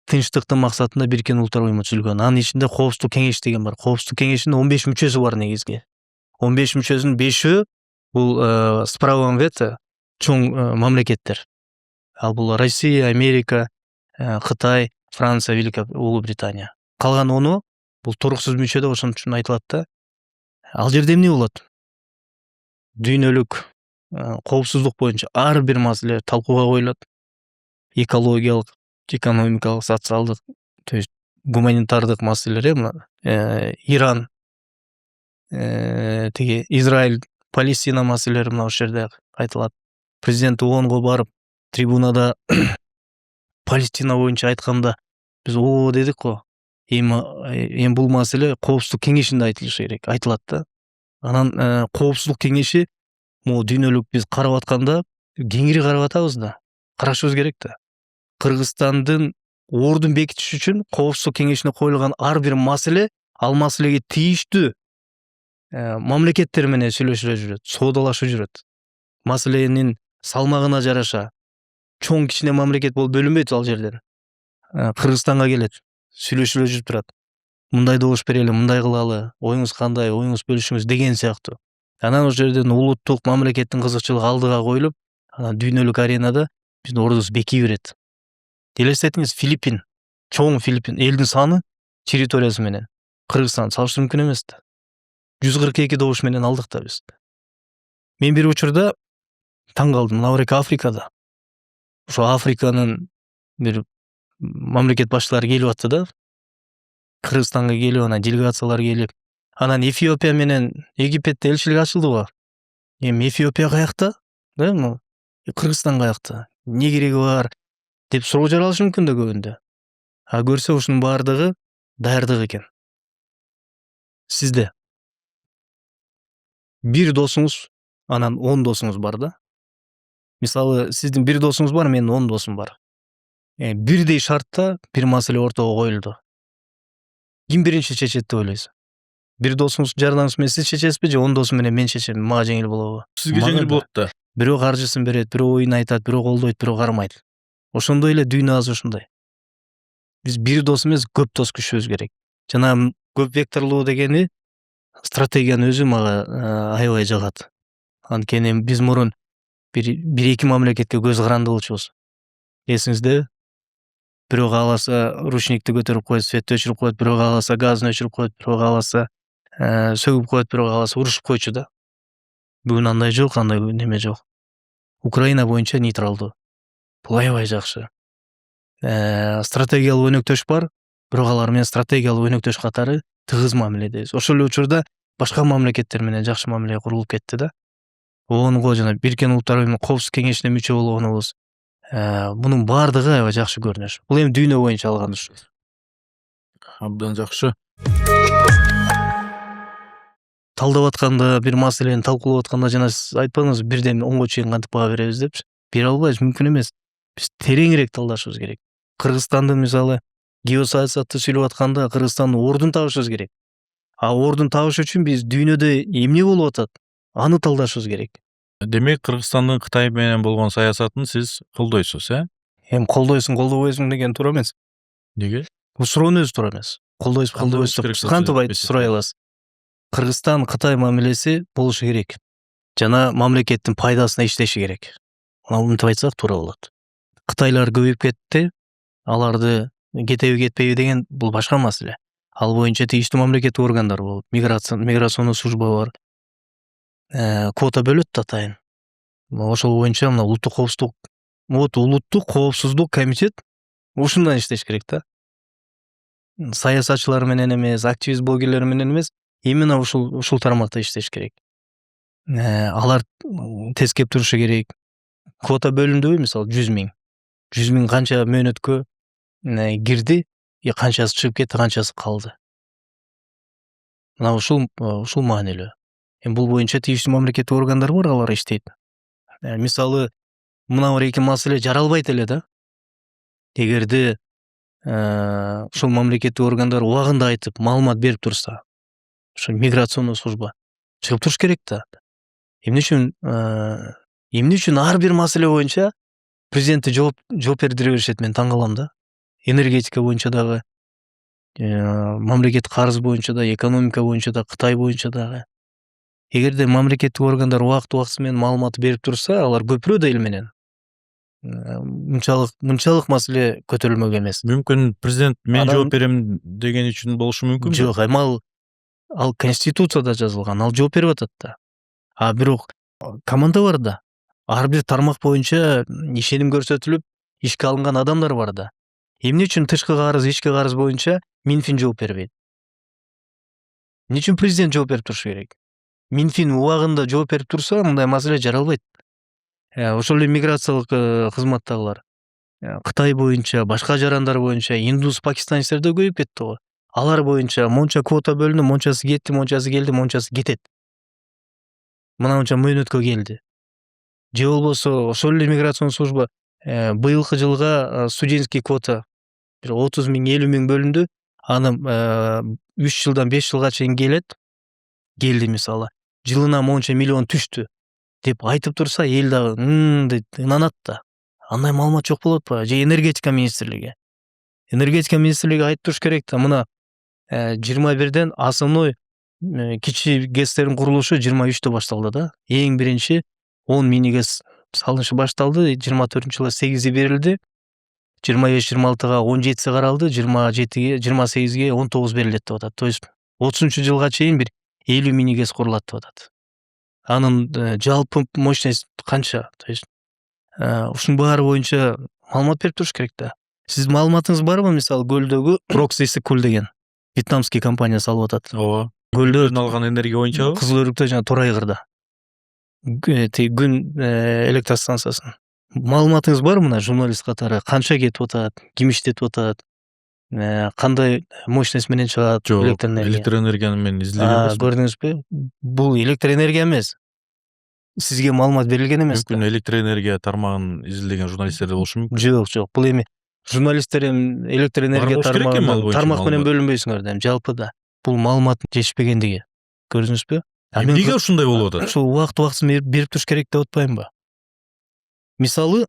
тынчтыктын максатында Бириккен Улуттар Уюму түзүлгөн. Анын ичинде Коопсуздук кеңеши деген бар. Коопсуздук кеңешинин 15 мүчөсү бар негизги. 15 мүчөсүнүн 5-өө бул с правом вето чоң мамлекеттер. Ал бул Россия, Америка, Кытай, Франция, Улуу Британия. Калган 10-у бул туруксуз мүчө деп ошон үчүн айтылат да. Ал жерде эмне болот? Дүйнөлүк коопсуздук боюнча ар бир маселе талкууга коюлат. Экологиялык, экономикалык, социалдык, то есть гуманитардык маселелер, Иран, Израиль, Палестина маселелери мына ошол жерде айтылат. Президент ООНго барып, трибунада Палестина боюнча айтканда биз дедик го. Эми бул маселе Коопсуздук кеңешинде айтылышы керек, айтылат да. Анан Коопсуздук кеңеши могу дүйнөлүк биз карап атканда кеңири карап атабыз да. Карашыбыз керек да. Кыргызстандын ордун бекитиш үчүн Коопсуздук кеңешине коюлган ар бир маселе, ал маселеге тийиштүү мамлекеттер менен сүйлөшүп жүрөт, соодалашып жүрөт. Маселенин салмагына жараша чоң кичине мамлекет болуп бөлүнбөйт ал жерден. Кыргызстанга келет, сүйлөшүп жүрүп турат. Мындай добуш берели, мындай кылалы, оюңуз кандай, оюңуз бөлүшүңүз деген сыяктуу. Анан ошол жерден улуттук мамлекеттин кызыкчылыгы алдыга коюлуп, анан дүйнөлүк аренада биздин ордубуз бекий берет. Элестетиңиз, Филиппин, чоң Филиппин, элдин саны, территориясы менен Кыргызстан салыштыруу мүмкүн эмес да. 142 добуш менен алдык да биз. Мен бир учурда таң калдым, мына Африкада. Ошо Африканын бир мамлекет башчылары келип атты да. Кыргызстанга келип, анан делегациялар келип, анан Эфиопия менен Египетте элчилик ачылды го. Эми Эфиопия каякта? Кыргызстан каякта? эмне кереги бар деп суроо жаралышы мүмкүн да көбүндө. А көрсө ушунун баардыгы даярдык экен. Сизде бир досуңуз анан 10 досуңуз бар да. Мисалы сиздин бир досуңуз бар, менин 10 досум бар. Бирдей шартта бир маселе ортого коюлду. Ким биринчи чечет деп ойлойсуз? Бир досуңуз жардамыңыз менен сиз чечесизби же 10 досум менен мен чечем, мага жеңил болобу? Сизге жеңил болот да. Бирөө каржысын берет, бирөө оюн айтат, бирөө колдойт, бирөө кармайт. Ошондой эле дүйнө азыр ушундай. Биз бир дос эмес, көп дос күчүбүз керек. Жана көп векторлуу дегени стратегиянын өзү мага аябай жагат. Анткени биз мурун бир эки мамлекетке көз каранды болчубуз. Эсиңиздеби? Бирөө кааласа ручникти көтөрүп коет, светти өчүрүп коет, бирөө кааласа газын өчүрүп коет, бирөө кааласа сөгүп коет, бирөө кааласа урушуп койчу да. Бүгүн андай жок, андай неме жок. Украина боюнча нейтралдуу. Бул аябай жакшы. Стратегиялык өнөктөш бар, бирок алар менен стратегиялык өнөктөш катары тыгыз мамиледебиз. Ошол эле учурда башка мамлекеттер менен жакшы мамиле курулуп кетти да. ООНго жана Бириккен Улуттар Уюмунун Коопсуздук кеңешине мүчө болгонубуз. Мунун баардыгы аябай жакшы көрүнүш. Бул эми дүйнө боюнча алган ушу. Абдан жакшы. Талдап атканда, бир маселени талкуулап атканда жана сиз айтпадыңызбы, бирден 10го чейин кантип баа беребиз депчи? Бере албайбыз, мүмкүн эмес. Биз тереңирээк талдашыбыз керек. Кыргызстандын мисалы геосаясатты сүйлөп атканда Кыргызстандын ордун табышыбыз керек. А ордун табыш үчүн биз дүйнөдө эмне болуп атат? Аны талдашыбыз керек. Демек Кыргызстандын Кытай менен болгон саясатын сиз колдойсуз, Эми колдойсуң, колдобойсуң деген туура эмес. Неге? Бул суроонун өзү туура эмес. Колдойсузбу, колдобойсузбу деп кантип айтып сурай аласыз? Кыргызстан Кытай мамилеси болушу керек. Жана мамлекеттин пайдасына иштеши керек. Мынтип айтсак туура болот. Кытайлар көбөйүп кетти. Аларды кетеби кетпейби деген бул башка маселе. Ал боюнча тийиштүү мамлекеттик органдар болот. Миграциондук служба бар. Квота бөлөт да атайын. Ошол боюнча мына улуттук коопсуздук комитет ушундан иштеш керек да. Саясатчылар менен эмес, активист блогерлер менен эмес, именно ушул тармакта иштеш керек. Алар тескеп турушу керек. Квота бөлүндүбү, мисалы 100 000. 100 000 канча мөөнөткө кирди, канчасы чыгып кетти, канчасы калды. Мына ушул маанилүү. Эми бул боюнча тийиштүү мамлекеттик органдар бар, алар иштейт. Мисалы мына бир эки маселе жаралбайт эле да. Эгерде ушул мамлекеттик органдар убагында айтып, маалымат берип турса, ошо миграциондук служба чыгып туруш керек да. Эмне үчүн ар бир маселе боюнча президентти жооп бердире беришет, мен таң калам да. Энергетика боюнча дагы, мамлекеттик карыз боюнча да, экономика боюнча да, Кытай боюнча дагы. Эгерде мамлекеттик органдар убакыты менен маалымат берип турса, алар көпүрө да эл менен мынчалык маселе көтөрүлмөк эмес. Мүмкүн президент мен жооп берем деген үчүн болушу мүмкүн. Жок, ал конституцияда жазылган, ал жооп берип атат да. А бирок команда бар да. Ар бир тармак боюнча ишеним көрсөтүлүп, ишке алынган адамдар бар да. Эмне үчүн тышкы карыз, ички карыз боюнча Минфин жооп бербейт? Эмне үчүн президент жооп берип турушу керек? Минфин убагында жооп берип турса, мындай маселе жаралбайт. Ошол эле миграциялык кызматтагылар Кытай боюнча, башка жарандар боюнча индус, пакистанецтер да көбөйүп кетти го. Алар боюнча монча квота бөлүндү, мончасы кетти, мончасы келди, мончасы кетет. Мына монча мөөнөткө келди. Же болбосо ошол эле миграцион служба быйылкы жылга студенческий квота бир 30 000, 50 000 бөлүндү. Аны 3 жылдан 5 жылга чейин келди мисалы. Жылына монча миллион түштү деп айтып турса, эл дагы деп ынанат да. Андай маалымат жок болот ба? Же энергетика министрлиги айтып туруш керек да. Мына 21ден основной кичи ГЭСтердин курулушу 23тө башталды да. Эң биринчи 10 мини ГЭС салынышы башталды, 24-жылы 8и берилди. 25-26га 17си каралды, 27ге, 28ге 19 берилет деп атат. То есть 30-жылга чейин бир 50 мини ГЭС курулат деп атат. Анын жалпы мощность канча? То есть ушунун баары боюнча маалымат берип туруш керек да. Сиздин маалыматыңыз барбы, мисалы көлдөгү Проксис Кул деген вьетнамский компания салып атат. Ооба. Көлдө алган энергия боюнчабы? Кызыл Өрүктө жана Торайгырда. Күн электростанциясын. Маалыматыңыз бар мына журналист катары канча кетип атат, ким иштетип атат, кандай мощность менен чыгат Жок, электр энергия? электр энергияны мен изилдеген эмесмин. Көрдүңүзбү? Бул электр энергия эмес. Сизге маалымат берилген эмес да. Мүмкүн электр энергия тармагын изилдеген журналисттер да болушу мүмкүн. Жок. Бул эми журналисттер эми электр энергия болуш керек эми ал тармагынан боюнча тармак менен маалымат. бөлүнбөйсүңөр да, эми жалпыда. Бул маалымат жетишпегендиги. Көрдүңүзбү? Эмнеге ушундай болуп атат? Ушул убактысын берип туруш керек деп атпаймынбы? Мисалы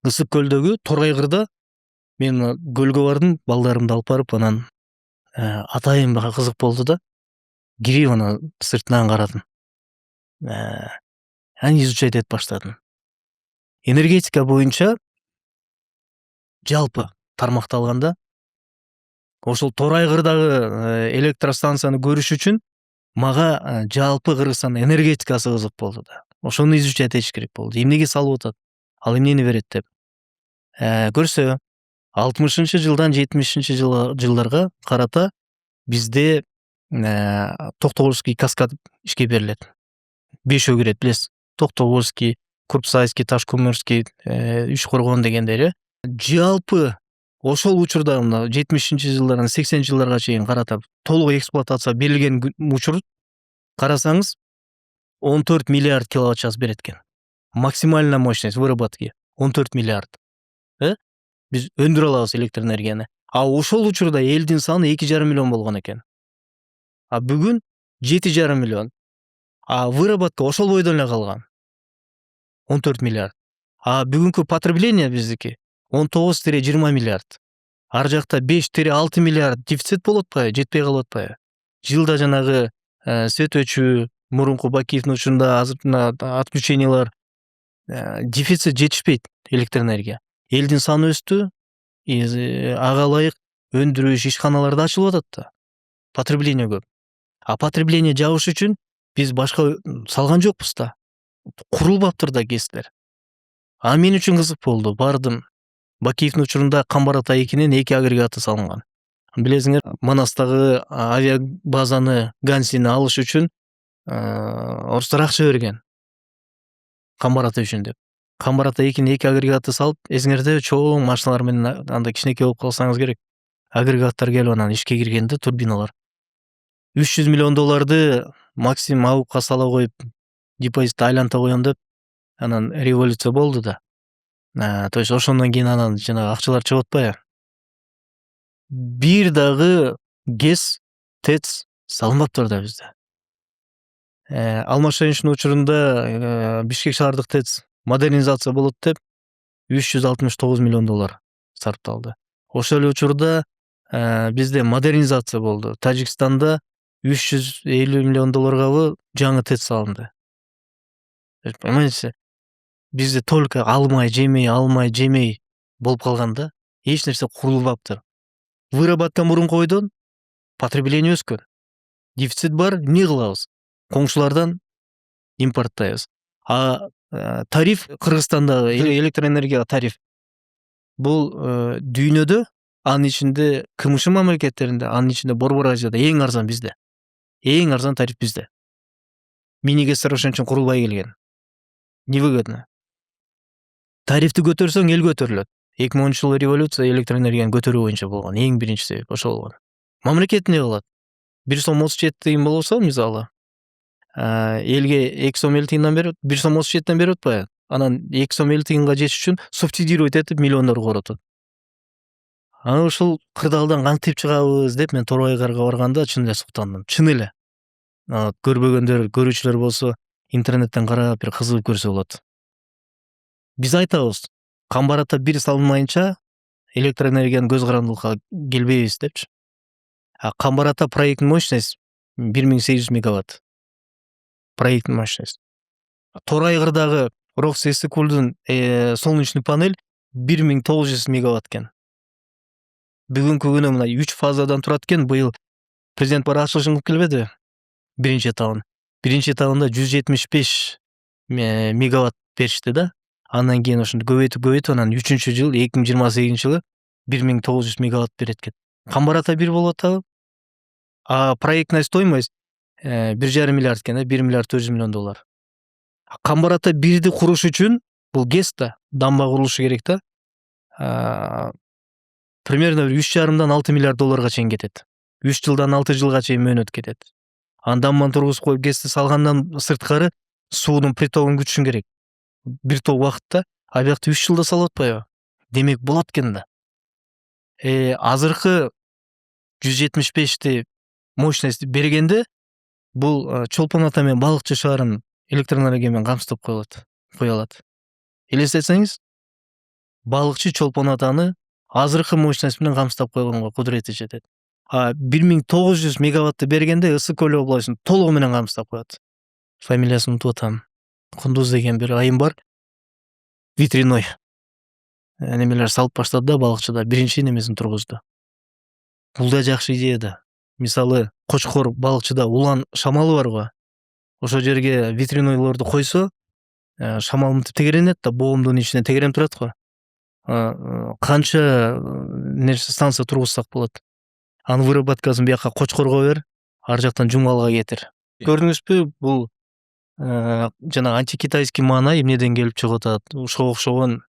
Ысык көлдөгү Торайгырда мен көлгө бардым, балдарымды алып барып, анан атайын бир кызык болду да. Кирип анан сыртынан карадым. Анан изучать этип баштадым. Энергетика боюнча жалпы тармакты алганда ошол Торайгырдагы электростанцияны көрүш үчүн мага жалпы Кыргызстандын энергетикасы кызык болду да. Ошону изучать этиш керек болду. Эмнеге салып атат? Ал эмнени берет деп. Көрсө 60-жылдан 70-жылдарга карата бизде Токтоболский каскад ишке берилет. 5 кирет, билесиз. Токтоболский, Курпсайский, Ташкөмүрский, Үч Коргон дегендери. Жалпы ошол учурда мына 70-жылдардан 80-жылдарга чейин карата толук эксплуатация берилген учур карасаңыз 14 миллиард киловатт час берет экен. Максимальная мощность выработки 14 миллиард. Биз өндүрө алабыз электр энергияны. Ошол учурда элдин саны 2,5 миллион болгон экен. Бүгүн 7,5 миллион. Выработка ошол бойдон эле калган. 14 миллиард. Бүгүнкү потребление биздики 19,20 миллиард. Ар жакта 5,6 миллиард дефицит болуп атпайбы, жетпей калып атпайбы? Жылда жанагы свет өчүү, мурунку Бакиевдин учурунда азыр отключениялар, дефицит жетишпейт электр энергия. Элдин саны өстү, ага ылайык өндүрүш ишканалар да ачылып атат да. Потребление көп. Потребление жабыш үчүн биз башка салган жокпуз да. Курулбаптыр да КЭСтер. Мен үчүн кызык болду. Бардым. Бакиевдин учурунда Камбар-Ата 2-нин 2 агрегаты салынган. Билесиңер, Манастагы авиабазаны Гансини алыш үчүн орустар акча берген. Камбар-Ата үчүн деп. Камбар-Ата 2-нин 2 агрегаты салып, эсиңерде чоң машиналар менен анда кичинекей болуп калсаңыз керек. Агрегаттар келип анан ишке киргенде турбиналар. 300 миллион долларды Максим Аукка сала коюп, депозитти айланта коём деп, анан революция болду да. То есть ошондон кийин анан жанагы акчалар чыгып атпайбы? Бир ГЭС, ТЭЦ салынбаптыр да бизде. Алмашайынчтын учурунда Бишкек шаардык ТЭЦ модернизация болот деп 369 миллион доллар сарпталды. Ошол эле учурда бизде модернизация болду. Тажикстанда 350 миллион долларга жаңы ТЭЦ салынды. Понимаете? Бизде только алмай жемей болуп калганда, эч нерсе курулбаптыр. Выработка мурунку бойдон, потребление өскөн. Дефицит бар, эмне кылабыз? Коңшулардан импорттайбыз. Тариф Кыргызстандагы электр энергия тариф бул дүйнөдө, анын ичинде КМШ мамлекеттеринде, анын ичинде Борбор Азияда эң арзан бизде. Эң арзан тариф бизде. Мини-ГЭСтер ошон үчүн курулбай келген. Невыгодно. Тарифти көтөрсөң эл көтөрүлөт. 2010-жылы революция электр энергияны көтөрүү боюнча болгон. Эң биринчи себеп ошол болгон. Мамлекет эмне кылат? 1 сом 37 тыйын болсо, мисалы, элге 2 сом 50 тыйындан берип, 1 сом 37тен берип атпайбы? Анан 2 сом 50 тыйынга жетиш үчүн субсидировать этип миллиондор коротот. Ушул кырдаалдан кантип чыгабыз деп мен Торайгырга барганда чын эле суктандым. Чын эле. Көрбөгөндөр, көрүүчүлөр болсо интернеттен карап бир кызыгып көрсө болот. Биз айтабыз, Камбар-Ата 1 салынмайынча электр энергияны көз карандылыкка келбейбиз депчи. Камбар-Ата проект мощность 1800 мегаватт. Проект мощность. Торайгырдагы Рокс Эстикулдун солнечный панель 1900 мегаватт экен. Бүгүнкү күнү мына 3 фазадан турат экен. Быйыл президент бар ачылышын кылып келбедиби? Биринчи этабын. Биринчи этабында 175 мегаватт беришти да. Андан кийин ошону көбөйтүп анан 3-жыл 2028-жылы 1900 мегаватт берет экен. Камбар-Ата 1 болуп атабы? Проектная стоимость 1,5 миллиард экен, 1 миллиард 400 миллион доллар. Камбар-Ата 1ди куруш үчүн бул ГЭС да дамба курулушу керек да. Примерно 3,5 6 миллиард долларга чейин кетет. 3 жылдан 6 жылга чейин мөөнөт кетет. Дамбаны тургузуп коюп ГЭСти салгандан сырткары суунун притогун күтүшүң керек. Бир топ убакытта, а биякта 3 жылда салып атпайбы? Демек болот экен да. Азыркы 175ти мощность бергенде бул Чолпон ата менен Балыкчы шаарын электроэнергия менен камсыздап кое алат. Элестетсеңиз, Балыкчы Чолпон атаны азыркы мощность менен камсыздап койгонго кудурети жетет. 1900 мегаватты бергенде Ысык көл областын толугу менен камсыздап коет. Фамилиясын унутуп атам. Кундуз деген бир айым бар. Ветряной. Немелер салып баштады да Балыкчыда биринчи немесин тургузду. Бул да жакшы идея да. Мисалы, Кочкор Балыкчыда улан шамалы бар го. Ошол жерге ветрянойлорду койсо, шамал мынтип тегеренет да, боомдун ичине тегеренип турат го. Канча нерсе станция тургузсак болот. Анын выработкасын бияка Кочкорго бер, ар жактан Жумгалга кетир. Көрдүңүзбү, бул жана антикитайский маана эмнеден келип чыгып атат? Ошого окшогон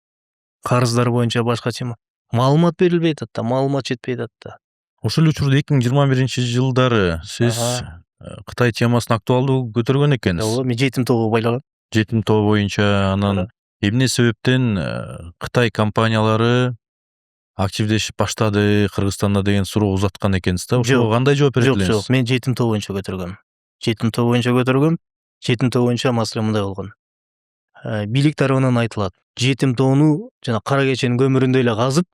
карыздар боюнча башка тема. Маалымат берилбей атат да, маалымат жетпей атат да. Ошол учурда 2021-жылдары сиз Кытай темасын актуалдуу көтөргөн экенсиз. Мен жетим тобу байлагам. Жетим тобу боюнча анан эмне себептен Кытай компаниялары активдешип баштады Кыргызстанда деген суроо узаткан экенсиз да. Ошого кандай жооп берет элеңиз? Жок, мен жетим тобу боюнча көтөргөм. Жетим тобу боюнча маселе мындай болгон. Бийлик тарабынан айтылат. Жетим тоону жана кара кеченин көмүрүндөй эле казып,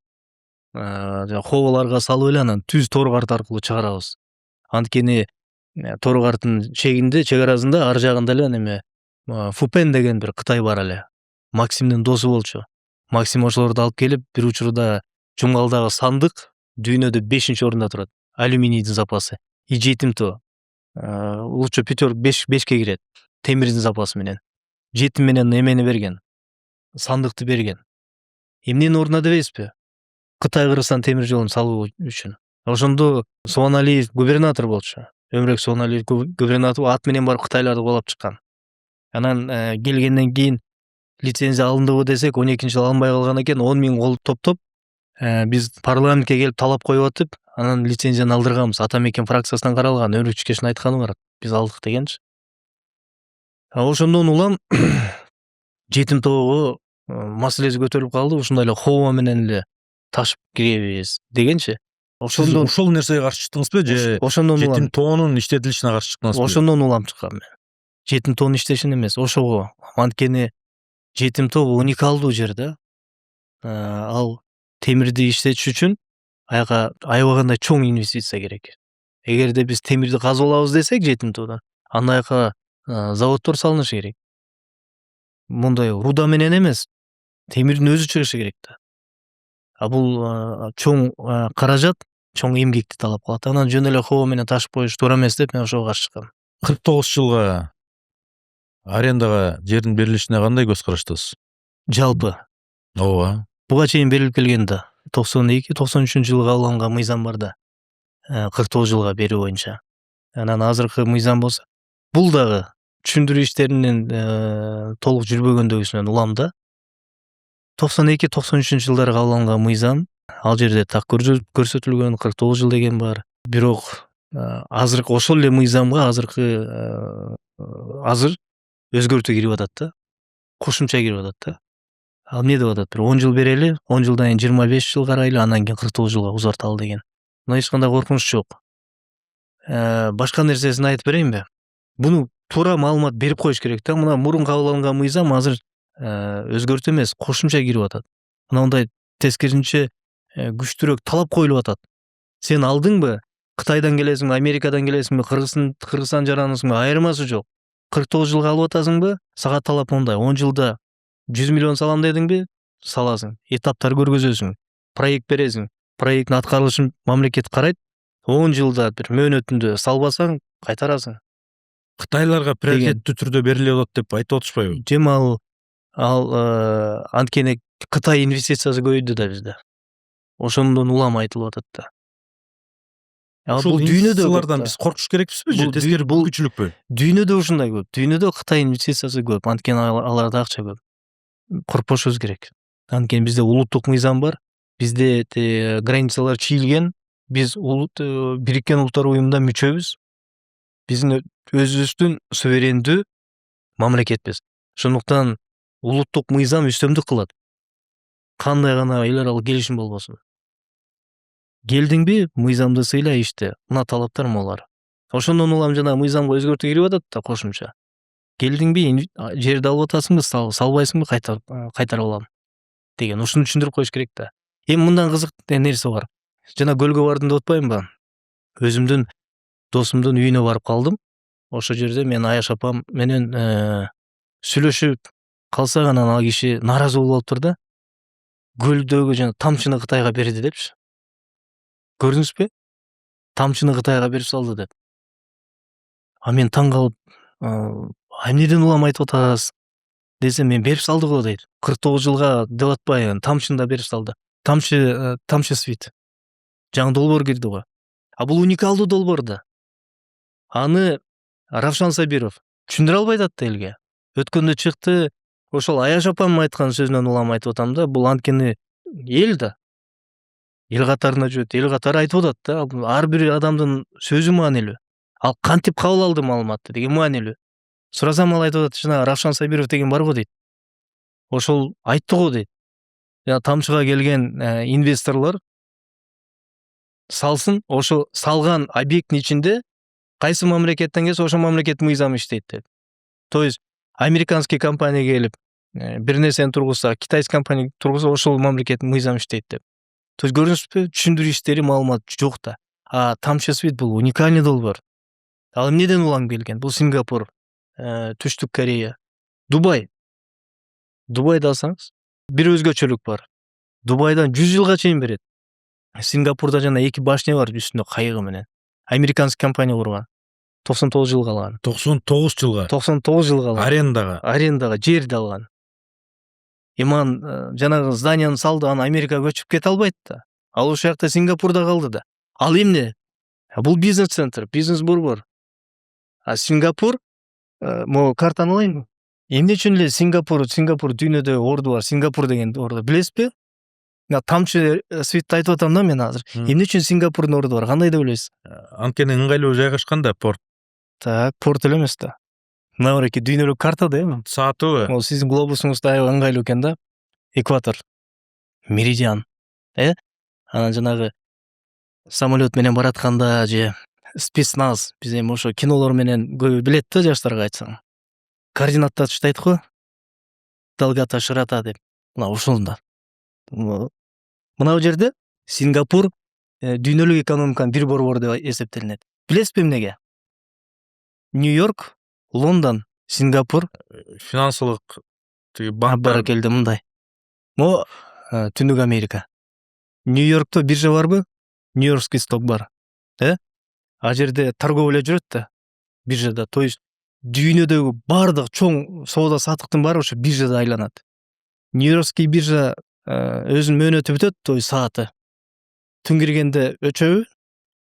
жана хоболорго салып эле анан түз тор карт аркылуу чыгарабыз. Анткени тор карттын чегинде, чек арасында ар жагында эле неме Фупен деген бир Кытай бар эле. Максимдин досу болчу. Максим ошолорду алып келип, бир учурда Жумгалдагы сандык дүйнөдө 5-орунда турат. Алюминийдин запасы. Жетим тоо. Лучше пятер 5-ке кирет. Темирдин запасы менен. Жетим менен эмени берген. Сандыкты берген. Эмненин ордуна дебейсизби? Кытай Кыргызстан темир жолун салуу үчүн. Ошондо Субаналиев губернатор болчу. Өмүрөк Субаналиев губернатор ат менен барып Кытайларды кубалап чыккан. Анан келгенден кийин лицензия алындыбы десек 12-жыл алынбай калган экен, 10 000 кол топтоп биз парламентке келип талап коюп атып, анан лицензияны алдырганбыз. Атамекен фракциясынан каралган, Өмүрөк Чүкешин айтканы бар. Биз алдык дегенчи. Ошондон улам жетим тобу маселеси көтөрүлүп калды. Ушундай эле хоба менен эле ташып киребиз дегенчи. Ошондон ошол нерсеге каршы чыктыңызбы же жетим тоонун иштетилишине каршы чыктыңызбы? Ошондон улам чыккам мен. Жетим тоонун иштешин эмес, ошого. Анткени жетим тоо уникалдуу жер да. Ал темирди иштетиш үчүн аяка аябагандай чоң инвестиция керек. Эгерде биз темирди казып алабыз десек жетим тоодон, анда аяка заводдор салынышы керек. Мындай руда менен эмес, темирдин өзү чыгышы керек да. Бул чоң каражат, чоң эмгекти талап кылат. Анан жөн эле хоба менен ташып коюш туура эмес деп мен ошого каршы чыккам. 49 жылга арендага жердин берилишине кандай көз караштасыз? Жалпы. Ооба. Буга чейин берилип келген да. 92-93-жылы кабылган мыйзам бар да. 49 жылга берүү боюнча. Анан азыркы мыйзам болсо, бул дагы түшүндүрүү иштеринен толук жүрбөгөндөгүсүнөн улам да. 92-93-жылдары кабылган мыйзам, ал жерде так көрсөтүлгөн 49 жыл деген бар. Бирок азыркы ошол эле мыйзамга азыр өзгөртүү кирип атат да. Кошумча кирип атат да. Ал эмне деп атат? Бир 10 жыл берели, 10 жылдан кийин 25 жыл карайлы, андан кийин 49 жылга узарталы деген. Мына эч кандай коркунуч жок. Башка нерсесин айтып берейинби? Буну туура маалымат берип коюш керек да. Мына мурун кабыл алынган мыйзам азыр өзгөртүү эмес, кошумча кирип атат. Мындай тескерисинче күчтүүрөөк талап коюлуп атат. Сен алдыңбы? Кытайдан келесиңби, Америкадан келесиңби, Кыргызстан жаранысыңбы? Айырмасы жок. 49 жылга алып атасыңбы? Сага талап мындай. 10 жылда 100 миллион салам дедиңби? Саласың. Этаптар көргөзөсүң. Проект бересиң. Проекттин аткарылышын мамлекет карайт. 10 жылда бир мөөнөтүндө салбасаң, кайтарасың. Кытайларга приоритеттүү түрдө берилип атат деп айтып атышпайбы? Жем ал анткени Кытай инвестициясы көбөйдү да бизде. Ошондон улам айтылып атат да. Бул дүйнөдө биз коркуш керекпизби же тескери мүмкүнчүлүкпү? Дүйнөдө ушундай көп. Дүйнөдө Кытай инвестициясы көп, анткени аларда акча көп. коркпошубуз керек. Анткени бизде улуттук мыйзам бар. Бизде границалар чийилген. Биз Бириккен Улуттар Уюмуна мүчөбүз. Биздин өзүбүздүн суверендүү мамлекетпиз. Ошондуктан улуттук мыйзам үстөмдүк кылат. Кандай гана эл аралык келишим болбосун. Келдиңби, мыйзамды сыйла иште. Мына талаптар молар. Ошондон улам жана мыйзамга өзгөртүү кирип атат да кошумча. Келдиңби, жерди алып атасыңбы, салбайсыңбы, кайтарып алам деген. Ушуну түшүндүрүп коюш керек да. Эми мындан кызык нерсе бар. Жана көлгө бардым деп атпаймынбы? Өзүмдүн досумдун үйүнө барып калдым. Ошол жерде мен Аяш апам менен сүйлөшүп калсак, анан ал киши нааразы болуп алыптыр да. Көлдөгү жана тамчыны Кытайга берди депчи. Көрдүңүзбү? Тамчыны Кытайга берип салды деп. А мен таң калып, эмнеден улам айтып атасыз десем, мен берип салды го дейт. 49 жылга деп атпай, тамчыны да берип салды. Тамчы свит. Жаңы долбоор кирди го. А бул уникалдуу долбоор да. Аны Равшан Сабиров түшүндүрө албай атат да элге. Өткөндө чыкты, ошол Аяш апам айткан сөзүнөн улам айтып атам да, бул анткени эл да. Эл катарына жүрөт, эл катары айтып атат да. Ар бир адамдын сөзү маанилүү. Ал кантип кабыл алды маалыматты деген маанилүү. Сурасам, ал айтып атат, жана Равшан Сабиров деген бар го дейт. Ошол айтты го дейт. Жана тамчыга келген инвесторлор салсын, ошо салган объекттин ичинде кайсы мамлекеттен келсе, ошол мамлекет мыйзамы иштейт деп. То есть американский компания келип бир нерсени тургузса, китайский компания тургузса, ошол мамлекет мыйзамы иштейт деп. То есть көрдүңүзбү, түшүндүрүү иштери, маалымат жок да. А тамчы свит бул уникальный долбоор. Ал эмнеден улам келген? Бул Сингапур, Түштүк Корея, Дубай. Дубайды алсаңыз, бир өзгөчөлүк бар. Дубайдан 100 жылга чейин берет. Сингапурда жана 2 башня бар үстүндө кайыгы менен. Американский компания курган. 99 жылга алган. 99 жылга. 99 жылга алган. Арендаға жерди алган. Эман жанагы зданияны салды, аны Америкага көчүп кете албайт да. Ал ошол жакта Сингапурда калды да. Ал эмне? Бул бизнес центр, бизнес борбор. А Сингапур, могу картаны алайынбы? Эмне үчүн эле Сингапур дүйнөдө орду бар, Сингапур деген орду билесизби? Тамчы свитти айтып атам да мен азыр. Эмне үчүн Сингапурдун орду бар? Кандай деп ойлойсуз? Анткени ыңгайлуу жайгашкан да порт. Так, порт эле эмес да. Мына бареки дүйнөлүк картада эми. Саатыбы? Могу сиздин глобусуңузда аябай ыңгайлуу экен да. Экватор, меридиан, анан жанагы самолет менен баратканда же спецназ, биз эми ошо кинолор менен көбү билет да, жаштарга айтсаң. Координатты таштайт го. Долгота, широта деп. Мына ошондо. Мына жерде Сингапур дүйнөлүк экономиканын бир борбору деп эсептелинет. Билесизби эмнеге? Нью-Йорк, Лондон, Сингапур Финансылык банктар баракелде мындай. Могу Түндүк Америка. Нью-Йоркто биржа барбы? Нью-Йоркский сток бар. А жерде торговля жүрөт да, биржада. То есть дүйнөдөгү бардык чоң соода саттыктын баары ошо биржада айланат. Нью-Йоркский биржа өзүнүн мөөнөтү бүтөт, то есть сааты. Түн киргенде өчөбү,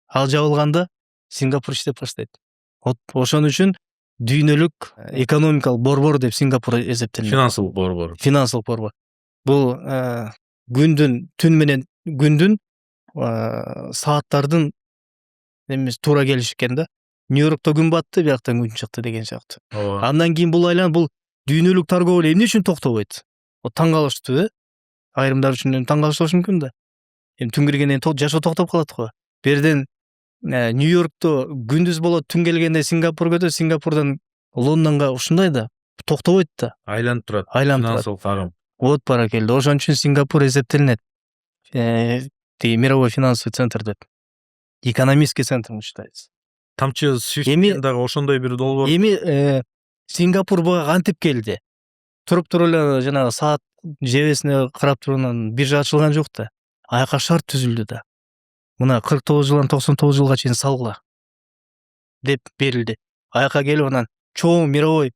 ал жабылганда Сингапур иштеп баштайт. Ошон үчүн дүйнөлүк экономикалык борбор деп Сингапур эсептелинет. Финансылык борбор. Бул түн менен күндүн сааттардын эмес туура келиши экен да. Нью-Йоркто күн батты, бияктан күн чыкты деген сыяктуу. Андан кийин бул айлан, бул дүйнөлүк торговля эмне үчүн токтобойт? Таң калыштуу, айрымдар үчүн таң калыштуу болушу мүмкүн да. Эми түн киргенден кийин жашоо токтоп калат го. Берден Нью-Йоркто күндүз болот, түн келгенде Сингапурга өтөт, Сингапурдан Лондонго ушундай да, токтобойт да. Айланып турат. Финансылык агым. Вот баракелде. Ошон үчүн Сингапур эсептелинет. Мировой финансовый центр деп. Экономический центр считается. Тамчы свифт дагы ошондой бир долбоор. Эми Сингапур буга кантип келди? Туруп эле жанагы саат жебесине карап тургандан биржа ачылган жок да. Аяка шарт түзүлдү да. Мына 49 жылдан 99 жылга чейин салгыла деп берилди. Аяка келип анан чоң мировой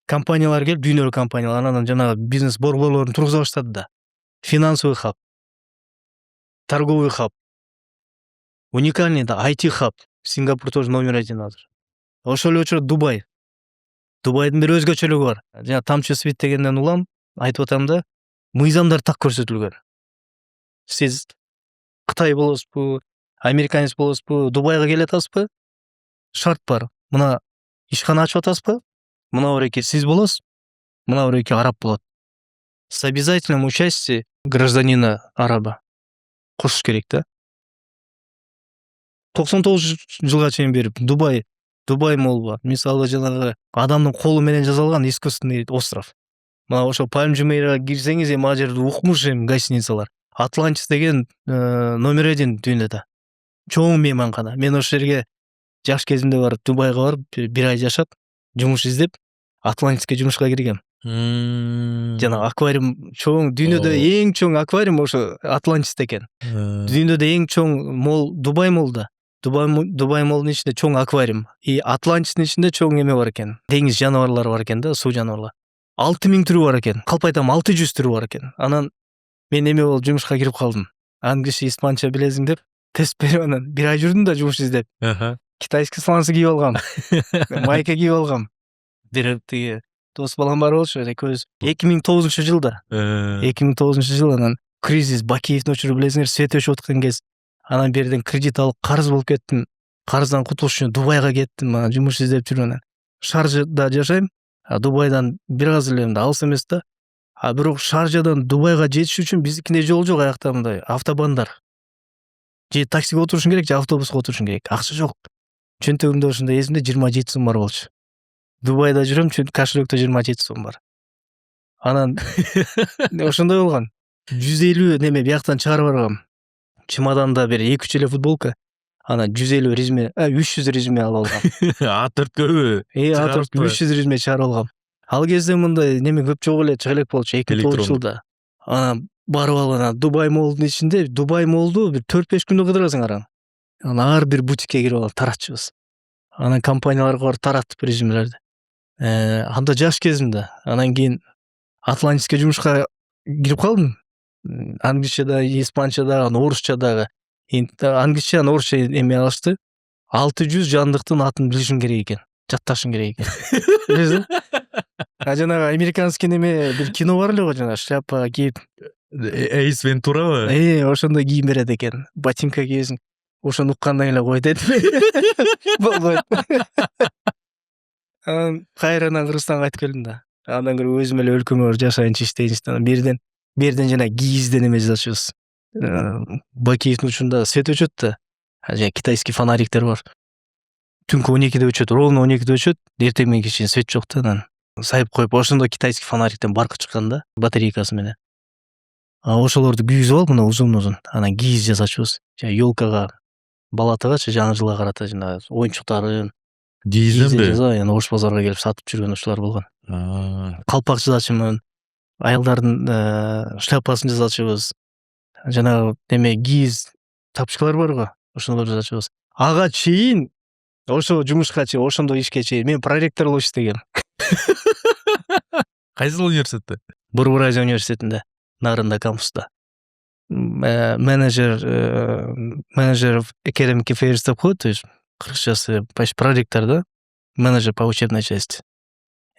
компаниялар келип, дүйнөлүк компаниялар анан жанагы бизнес борборлорун тургуза баштады да. Финансовый хаб, торговый хаб, уникальный да, IT хаб. Сингапур тоже номер 1 азыр. Ошол эле учурда Дубай. Дубайдын бир өзгөчөлүгү бар. Жана тамчы свит дегенден улам айтып атам да, мыйзамдар так көрсөтүлгөн. Сиз Кытай болосузбу, американец болосузбу, Дубайга келе атасызбы? Шарт бар. Мына ишкана ачып атасызбы? Мына бир сиз болосуз, мына бир араб болот. С обязательным участием гражданина араба кошуш керек да. 99 жылга чейин берип Дубай молба. Мисалы жанагы адамдын колу менен жасалган искусственный остров. Мына ошо Пальм Жумейрага кирсеңиз эми ал жерде укмуш эми гостиницалар. Атлантис деген номер 1 дүйнөдө. Чоң мейманкана. Мен ошол жерге жаш кезимде барып Дубайга барып 1 ай жашап, жумуш издеп, Атлантиске жумушка киргем. Жана аквариум чоң, дүйнөдө эң чоң аквариум ошо Атлантиста экен. Дүйнөдө эң чоң мол Дубай мол да. Дубай молдун ичинде чоң аквариум. И Атлантистин ичинде чоң эме бар экен. Деңиз жаныбарлары бар экен да, суу жаныбарлары. 6000 түрү бар экен. Калп айтам 600 түрү бар экен. Анан мен эме болуп жумушка кирип калдым. Англисче, испанча билесиң деп тест берип анан 1 ай жүрдүм да жумуш издеп. Китайский сланцы кийип алгам. Майка кийип алгам. Бир тиги дос балам бар болчу, экөөбүз 2009-жылда. 2009-жыл анан кризис, Бакиевдин өчүрү билесиңер, свет өчүп аткан кез. Анан берден кредит алып карыз болуп кеттим. Карыздан кутулуш үчүн Дубайга кеттим. Анан жумуш издеп жүрүм анан. Шаржада жашайм. Дубайдан бир аз эле алыс эмес да. Бирок Шаржадан Дубайга жетиш үчүн биздикинде жол жок, аякта мындай автобандар. Же таксиге отурушуң керек, же автобуска отурушуң керек. Акча жок. Чөнтөгүмдө ошондой эсимде 27 сом бар болчу. Дубайда жүрөм, кошелёкто 27 сом бар. Анан ошондой болгон. 150 неме бияктан чыгарып баргам. Чемоданда бир 2-3 эле футболка. Анан 150 резюме, 300 резюме алып алгам. А4көбү? А4 300 резюме чыгарып алгам. Ал кезде мындай неме көп жок эле, чыга элек болчу 2009-жылда. Анан барып алып анан Дубай молдун ичинде, Дубай молду бир 4-5 күндө кыдырасың араң. Анан ар бир бутикке кирип алып таратчыбыз. Анан компанияларга барып тараттык резюмелерди. Анда жаш кезимде. Анан кийин Атлантиске жумушка кирип калдым. Англисчеда, испанчада, орусчадагы. Англисче, орусча эме алышты. 600 жандыктын атын билишиң керек экен. Жатташың керек экен. Жанагы американский неме бир кино бар эле го, жана шляпа кийип. Эйс Вентурабы? Ошондой кийим берет экен. Ботинка кийесиң. Ошону уккандан эле кой дедим. Болбойт. Анан кайрадан Кыргызстанга кайтып келдим да. Андан көрө өзүм эле өлкөмө жашайынчы, иштейинчи. Анан берден жана гиизден эме жасачыбыз. Бакиевдин учунда свет өчөт да. Жана китайский фонариктер бар. Түнкү 12-де өчөт, ровно 12-де өчөт. Эртең менен кечин свет жок да. Анан сайып коюп, ошондо китайский фонариктен баркы чыккан да, батарейкасы менен. Ошолорду күйгүзүп алып, мына узун. Анан гииз жасачыбыз. Жана ёлкага балатагачы жаңы жылга карата жана оюнчуктарын Гиизденби? Анан Ош базарга келип сатып жүргөн ушулар болгон. Калпак жасачымын. Аялдардын шляпасын жасачыбыз. Жана неме гииз тапочкалар бар го, ошолорду жасачыбыз. Ага чейин ошо жумушка чейин, ошондой ишке чейин мен проректор болуп иштегем. Кайсы университетте? Бурбуразия университетинде, Нарында кампуста. Менеджер academic affairs деп коет, то есть кыргызчасы почти проректор да, менеджер по учебной части.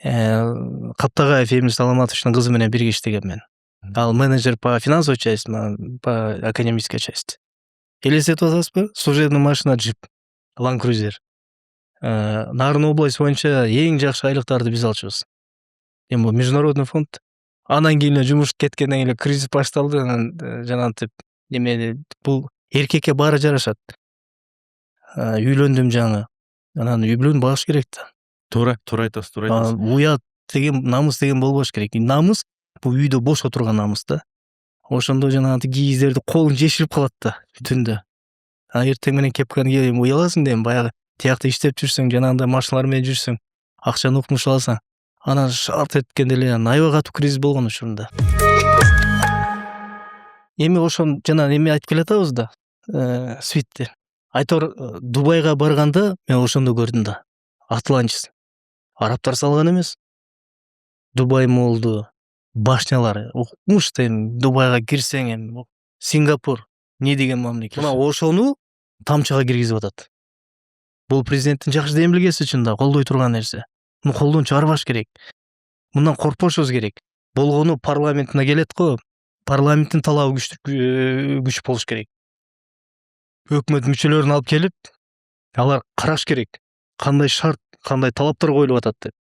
Каптагаев Эмиль Саламатовичтин кызы менен бирге иштегем мен. Ал менеджер по финансовой части, по академической части. Элестетип атасызбы? Служебный машина джип, Land Cruiser. Нарын область боюнча эң жакшы айлыктарды биз алчубыз. Эми бул международный фонд. Анан кийин жумуш кеткенден кийин кризис башталды. Анан жанагынтип неме бул эркекке баары жарашат. Үйлөндүм жаңы. Анан үй-бүлөнү багыш керек да. Туура айтасыз. Уят деген, намыс деген болбош керек. Намыс бул үйдө бош отурган намыс да. Ошондо жанагынтип гииздерди колуң жеширип калат да түндө. Эртең менен кепканы кийип уяласың дейм, баягы тиякта иштеп жүрсөң, жанагындай машиналар менен жүрсөң, акчаны укмуш аласың. Анан шарт эткенде эле аябай катуу кризис болгон учурунда. Эми ошон жана эме айтып келатабыз да, свитти. Айтор Дубайга барганда мен ошондо көрдүм да. Атлантис. Арабтар салган эмес. Дубай молду, башнялары. Укмуш дейм, Дубайга кирсең эми Сингапур не деген мамлекет. Мына ошону тамчыга киргизип атат. Бул президенттин жакшы демилгеси үчүн да колдой турган нерсе. Муну колдон чыгарбаш керек. Мындан коркпошубуз керек. болгону парламентине келет го. Парламенттин талабы күч болуш керек. Өкмөт мүчөлөрүн алып келип, алар караш керек. Кандай шарт, кандай талаптар коюлуп атат деп.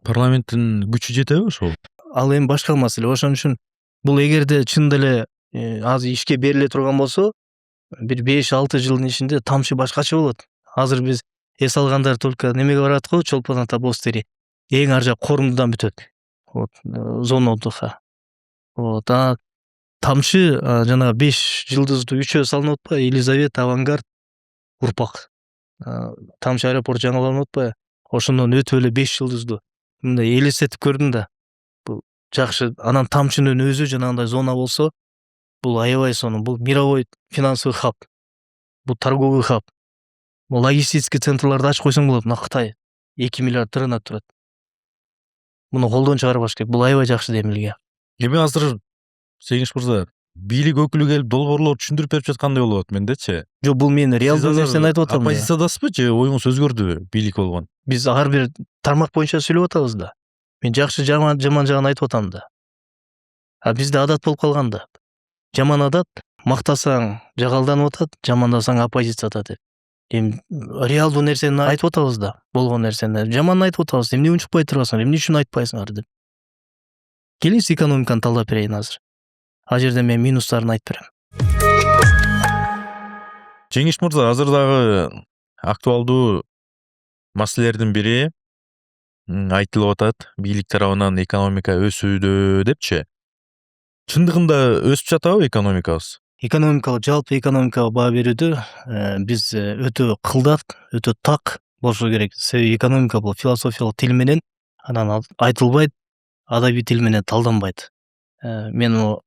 Парламенттин күчү жетеби ошол? Ал эми башка маселе. Ошон үчүн бул эгерде чын деле азыр ишке бериле турган болсо, бир 5-6 жылдын ичинде тамчы башкача болот. Азыр биз эс алгандар только немеге барат го, Чолпон ата Бостери. Эң ар жак Корумдудан бүтөт. Вот, зона отдыха. Вот, тамчы жана 5 жылдыздуу үчөө салынып атпайбы? Елизавета, Авангард, Урпак. Тамчы аэропорт жаңыланып атпайбы? Ошондон өтүп эле 5 жылдыздуу. Мындай элестетип көрдүм да. Бул жакшы. Анан тамчынын өзү жанагындай зона болсо, бул аябай сонун. Бул мировой финансовый хаб. Бул торговый хаб. Бул логистический центрларды ачып койсоң болот. Мына Кытай 2 миллиард тырнап турат. Муну колдон чыгарбаш керек. Бул аябай жакшы демилге. Эми азыр Сеңиш мырза, бийлик өкүлү келип долбоорлорду түшүндүрүп берип жаткандай болуп атат мендечи. Жок, бул мен реалдуу нерсени айтып атам. Оппозициядасызбы же оюңуз өзгөрдүбү бийлик болгон? Биз ар бир тармак боюнча сүйлөп атабыз да. Мен жакшы жаман жагын айтып атам да. Бизде адат болуп калган да. Жаман адат мактасаң жагалданып атат, жамандасаң оппозицияда деп. Эми реалдуу нерсени айтып атабыз да. Болгон нерсени жаман айтып атабыз. Эмне унчукпай турасың? Эмне үчүн айтпайсыңар деп. Келиңиз экономиканы талдап берейин азыр. Ал жерде мен минустарын айтып берем. Жеңиш мырза, азыр дагы актуалдуу маселелердин бири айтылып атат. Бийлик тарабынан экономика өсүүдө депчи. Чындыгында өсүп жатабы экономикабыз? Экономикалык, жалпы экономикага баа берүүдө биз өтө кылдат, өтө так болушу керек. Себеби экономика бул философиялык тил менен анан айтылбайт, адабий тил менен талданбайт. Мен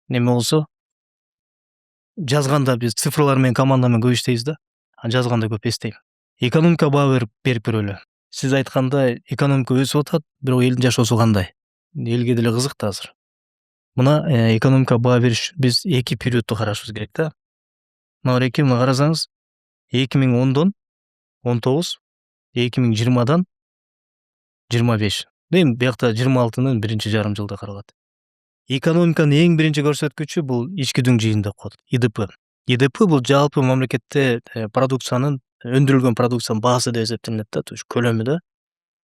неме болсо жазганда биз цифрлар менен команда менен көп иштейбиз да. Жазганда көп эстейм. Экономика баа берип көрөлү. Сиз айткандай экономика өсүп атат, бирок элдин жашоосу кандай? Элге деле кызык да азыр. Мына экономика баа бериш биз 2 периодду карашыбыз керек да. Мына карасаңыз 2010дон 19, 2020дан 25. Эми биякта 26-нын биринчи жарым жылда каралат. Экономиканын эң биринчи көрсөткүчү бул ички дүң жыйын деп коет. ИДП. ИДП бул жалпы мамлекетте продукциянын өндүрүлгөн продукциянын баасы деп эсептелинет да, то есть көлөмү да.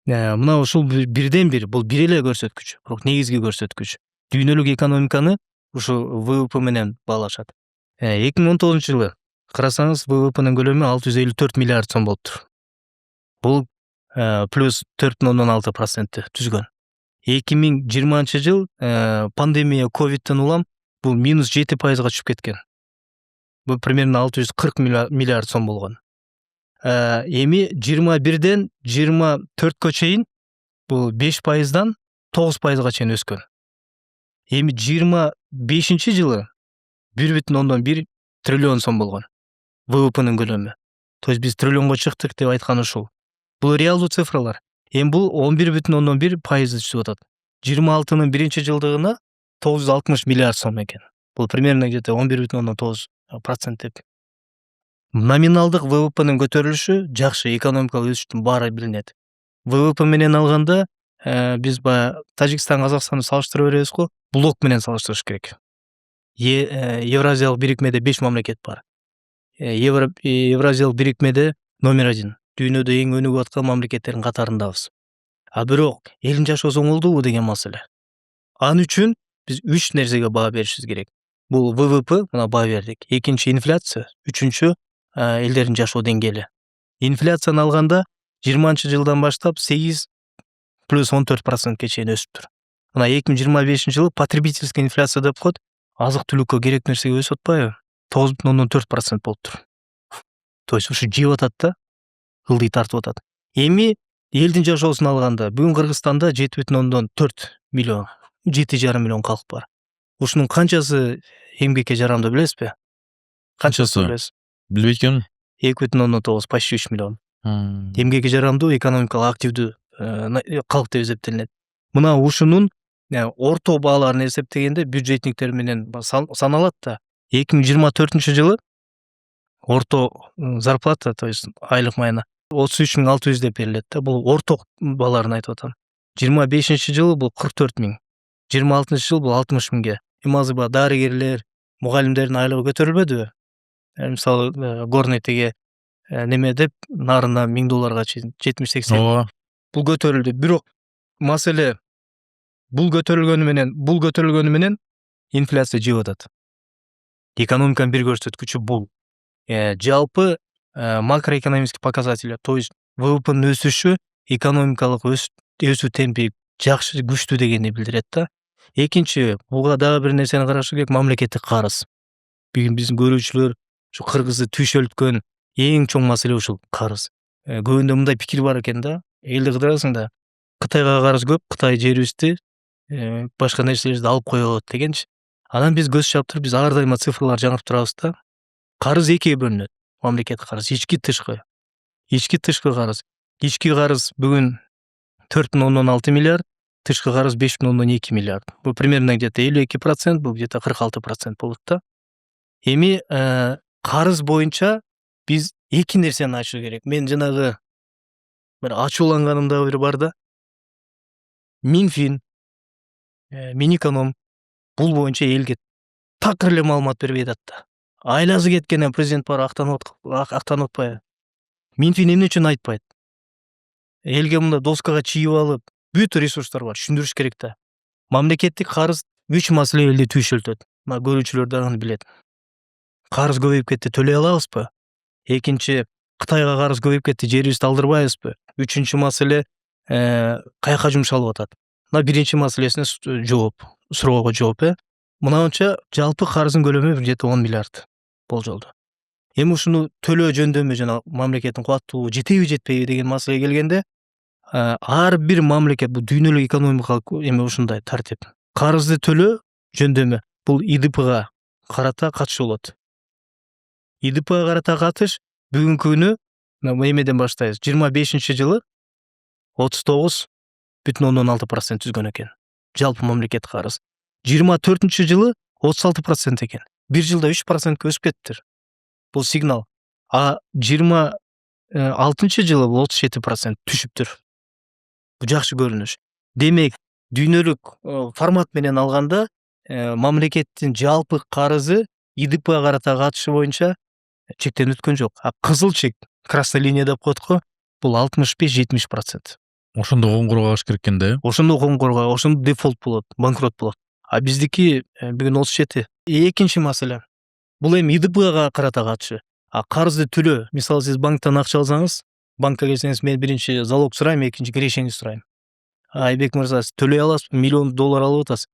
Мына ушул бирден бир бул бир эле көрсөткүч, бирок негизги көрсөткүч. Дүйнөлүк экономиканы ушу ВВП менен баалашат. 2019-жылы карасаңыз ВВПнын көлөмү 654 миллиард сом болуптур. Бул плюс 4,6% түзгөн. 2020-жыл пандемия ковидтен улам бул минус 7%га түшүп кеткен. Бул примерно 640 миллиард сом болгон. Эми 21ден 24кө чейин бул 5%дан 9%га чейин өскөн. Эми 25-жылы 1,1 триллион сом болгон ВВПнын көлөмү. То есть биз триллионго чыктык деп айткан ушул. Бул реалдуу цифралар. Эми бул 11,1% түшүп атат. 26-нын биринчи жылдыгына 960 миллиард сом экен. Бул примерно где-то 11,9% деп. Номиналдык ВВПнын көтөрүлүшү жакшы, экономикалык өсүштүн баары билинет. ВВП менен алганда биз баягы Тажикстан, Казакстанды салыштырып беребиз го, блок менен салыштырыш керек. Евразиялык бирикмеде 5 мамлекет бар. Евразиялык бирикмеде номер 1. Дүйнөдө эң өнүгүп аткан мамлекеттердин катарындабыз. Бирок элдин жашоосу оңолдубу деген маселе. Ал үчүн биз 3 нерсеге баа беришибиз керек. Бул ВВП, мына баа бердик. Экинчи инфляция, үчүнчү элдердин жашоо деңгээли. Инфляцияны алганда 20-жылдан баштап 8 плюс 14%ке чейин өсүптүр. Мына 2025-жылы потребительский инфляция деп коет. Азык-түлүккө керек нерсеге өсүп атпайбы? 9,4% болуптур. То есть ушу жеп атат да, ылдый тартып атат. Эми элдин жашоосун алганда бүгүн Кыргызстанда 7,4 миллион, 7,5 миллион калк бар. Ушунун канчасы эмгекке жарамдуу билесизби? Канчасы билесиз? Билбейт 2,9, почти 3 миллион. Эмгекке жарамдуу экономикалык активдүү калк деп эсептелинет. Мына ушунун орто бааларын эсептегенде бюджетниктер менен саналат да. 2024-жылы орто зарплата, то есть айлык майына 33.600 деп берилет да. Бул орто бааларын айтып атам. 25-жылы бул 44 миң, 26-жылы бул 60 миңге. Эми азыр баягы дарыгерлер, мугалимдердин айлыгы көтөрүлбөдүбү? Мисалы горнетеге неме деп нарына $1000 чейин 70-80 ооба. бул көтөрүлдү. Бирок маселе бул көтөрүлгөнү менен инфляция жеп атат. Экономиканын бир көрсөткүчү бул. Жалпы макроэкономический показатель, то есть ВВПнын өсүшү, экономикалык өсүү темпи жакшы, күчтүү дегенди билдирет да. Экинчи, буга дагы бир нерсени караш керек, мамлекеттик карыз. Бүгүн биздин көрүүчүлөр ушу кыргызды түйшөлткөн эң чоң маселе ушул карыз. Көбүндө мындай пикир бар экен да, элди кыдырасың да, Кытайга карыз көп, Кытай жерибизди, башка нерселерди алып кое алат дегенчи. Анан биз көз чаптырып, биз ар дайыма цифрлар жаңырып турабыз да. Карыз экиге бөлүнөт. Мамлекеттик карыз, ички тышкы. Ички тышкы карыз. Ички карыз бүгүн 4,6 миллиард, тышкы карыз 5,2 миллиард. Бул примерно где-то 52%, бул где-то 46% болот да. Эми карыз боюнча биз эки нерсени ачуу керек. Мен жанагы бир ачууланганым да бир бар да. Минфин, Минэконом бул боюнча элге такыр эле маалымат бербей атат да. Айласы кеткенен президент бар актанып атпайбы? Минфин эмне үчүн айтпайт? Элге мында доскага чийип алып, бүт ресурстар бар, түшүндүрүш керек да. Мамлекеттик карыз 3 маселе элди түйшөлтөт. Мына көрүүчүлөр да аны билет. Карыз көбөйүп кетти, төлөй алабызбы? Экинчи, Кытайга карыз көбөйүп кетти, жерибизди алдырбайбызбы? Үчүнчү маселе, каяка жумшалып атат? Мына биринчи маселесине суроого жооп. Мынанча жалпы карыздын көлөмү где-то 10 миллиард болжолду. Эми ушуну төлөө жөндөмү жана мамлекеттин кубаттуулугу жетеби жетпейби деген маселеге келгенде, ар бир мамлекет, бул дүйнөлүк экономикалык эме ушундай тартип. Карызды төлөө жөндөмү бул ИДПга карата катыш болот. ИДПга карата катыш бүгүнкү күнү эмеден баштайбыз. 25-жылы 39,6% түзгөн экен. Жалпы мамлекеттик карыз. 24-жылы 36% экен. Бир жылда 3%ке өсүп кеттир. Бул сигнал. А 26-жылы 37% түшүптүр. Бул жакшы көрүнүш. Демек, дүйнөлүк формат менен алганда, мамлекеттин жалпы карызы ИДПга карата катышы боюнча чектен өткөн жок. А кызыл чек, красный линия деп коет го, бул 65-70%. Ошондо коңгуроо керек экен да. Ошондо коңгуроо, ошондо дефолт болот, банкрот болот. А биздики бүгүн 37. Экинчи маселе. Бул эми ИДПга карата катышы. А карызды төлөө, мисалы сиз банктан акча алсаңыз, банкка келсеңиз, мен биринчи залог сурайм, экинчи кирешеңди сурайм. Айбек мырза, сиз төлөй аласызбы? $1 миллион алып атасыз.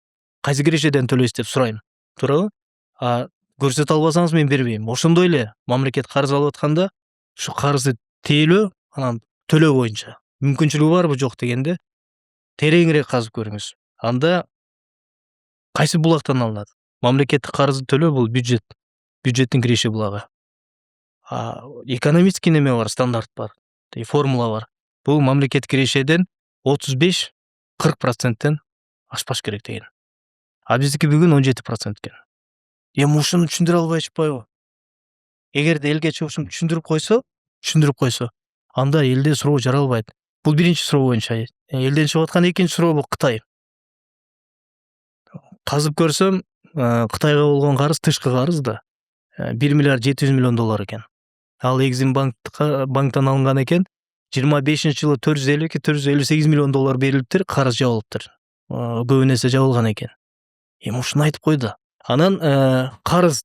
Кайсы кирешеден төлөйсүз деп сурайм. Туурабы? А көрсөтө албасаңыз мен бербейм. Ошондой эле мамлекет карыз алып атканда, ушу карызды тейлөө, анан төлөө боюнча мүмкүнчүлүгү барбы жок дегенде тереңирээк казып көрүңүз. Анда кайсы булактан алынат? Мамлекеттик карызды төлөө бул бюджеттин киреше булагы. Экономический неме бар, стандарт бар, формула бар. Бул мамлекет кирешеден 35-40%тен ашпаш керек деген. А биздики бүгүн 17% экен. Эми ушуну түшүндүрө албай чыкпайбы? Эгерде элге ушуну түшүндүрүп койсо, анда элде суроо жаралбайт. Бул биринчи суроо боюнча. Элден чыгып аткан экинчи суроо бул Кытай. Казып көрсөм, Кытайга болгон карыз, тышкы карыз да $1 миллиард 700 миллион экен. Ал Экзим банктан алынган экен. 25-жылы $452-458 миллион берилиптир, карыз жабылыптыр. Көбүн эсе жабылган экен. Эми ушуну айтып кой да. Анан карыз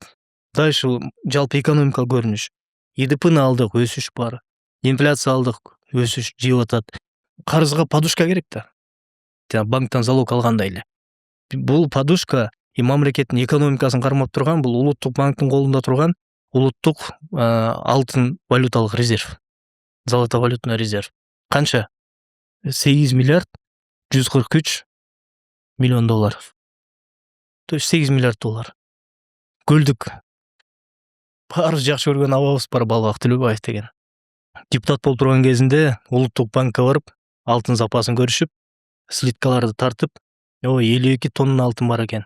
дальше жалпы экономикалык көрүнүш. ИДПны алдык, өсүш бар. Инфляция алдык, өсүш жеп атат. Карызга подушка керек да. Банктан залог алгандай эле. Бул подушка мамлекеттин экономикасын кармап турган, бул улуттук банктын колунда турган улуттук алтын валюталык резерв. Золотовалютный резерв. Канча? 8 миллиард 143 миллион долларов. То есть $8 миллиард. Көлдүк. Баарыбыз жакшы көргөн абабыз бар, Балбак Төлөбаев деген. Депутат болуп турган кезинде улуттук банкка барып, алтын запасын көрүшүп, слиткаларды тартып, 52 тонна алтын бар экен.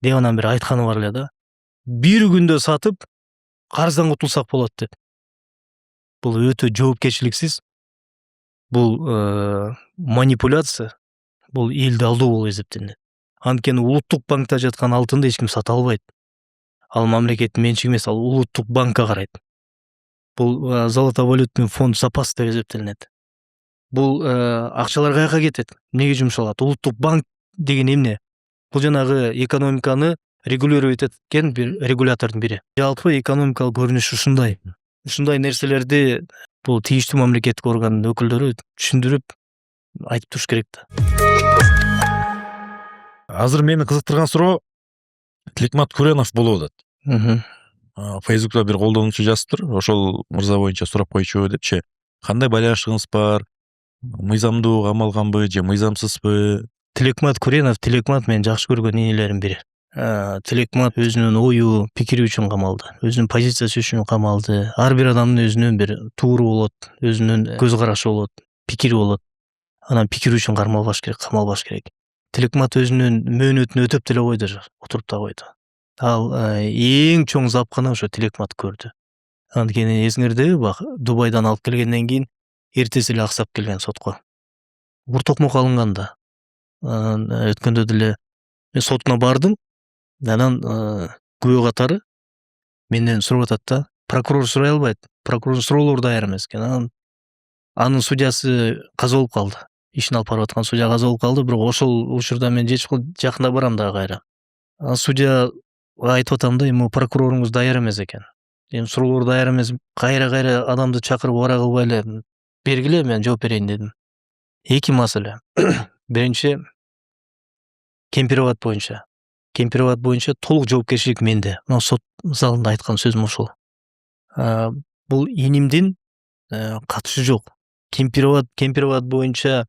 Деп анан бир айтканы бар эле да. Бир күндө сатып, карыздан кутулсак болот деп. Бул өтө жоопкерчиликсиз. Бул манипуляция. бул элди алдоо болуп эсептелинет. Анткени улуттук банкта жаткан алтынды эч ким сата албайт. Ал мамлекеттин менчиги эмес, ал улуттук банкка карайт. Бул золотовалютный фонд запас деп эсептелинет. Бул акчалар каяка кетет? Эмнеге жумшалат? Улуттук банк деген эмне? Бул жанагы экономиканы регулировать эткен бир регулятордун бири. Жалпы экономикалык көрүнүш ушундай. Ушундай нерселерди бул тийиштүү мамлекеттик органдын өкүлдөрү түшүндүрүп айтып туруш керек да. Азыр мени кызыктырган суроо Тилекмат Куренов болуп атат. Фейсбукта бир колдонуучу жазыптыр. Ошол мырза боюнча сурап койчу депчи. Кандай байланышыңыз бар? Мыйзамдуу камалганбы же мыйзамсызбы? Тилекмат Куренов, Тилекмат менин жакшы көргөн энелердин бири. Тилекмат өзүнүн ою, пикири үчүн камалды. Өзүнүн позициясы үчүн камалды. Ар бир адамдын өзүнүн бир тууру болот, өзүнүн көз карашы болот, пикири болот. Анан пикири үчүн кармалбаш керек, камалбаш керек. Тилекмат өзүнүн мөөнөтүн өтөп деле койду, отуруп да койду. Ал эң чоң запканы ошо Тилекмат көрдү. Анткени эсиңердеби, бак Дубайдан алып келгенден кийин эртеси эле аксап келген сотко. Уртокмок алынганда. Өткөндө деле мен сотуна бардым. Анан күбө катары менден сурап атат да, прокурор сурай албайт. Прокурор суроолор даяр эмес экен. Анын судьясы каза болуп калды. Ишин алып барып аткан судья каза болуп калды, бирок ошол учурда мен жакында барам да кайра. Судья айтып атам да, эми прокуроруңуз даяр эмес экен. Эми суроолор даяр эмес, кайра адамды чакырып бара кылбай эле бергиле, мен жооп берейин дедим. Эки маселе. Биринчи Кемпироват боюнча. Кемпироват боюнча толук жоопкерчилик менде. Мына сот залында айткан сөзүм ошол. Бул инимдин катышы жок. Кемпироват боюнча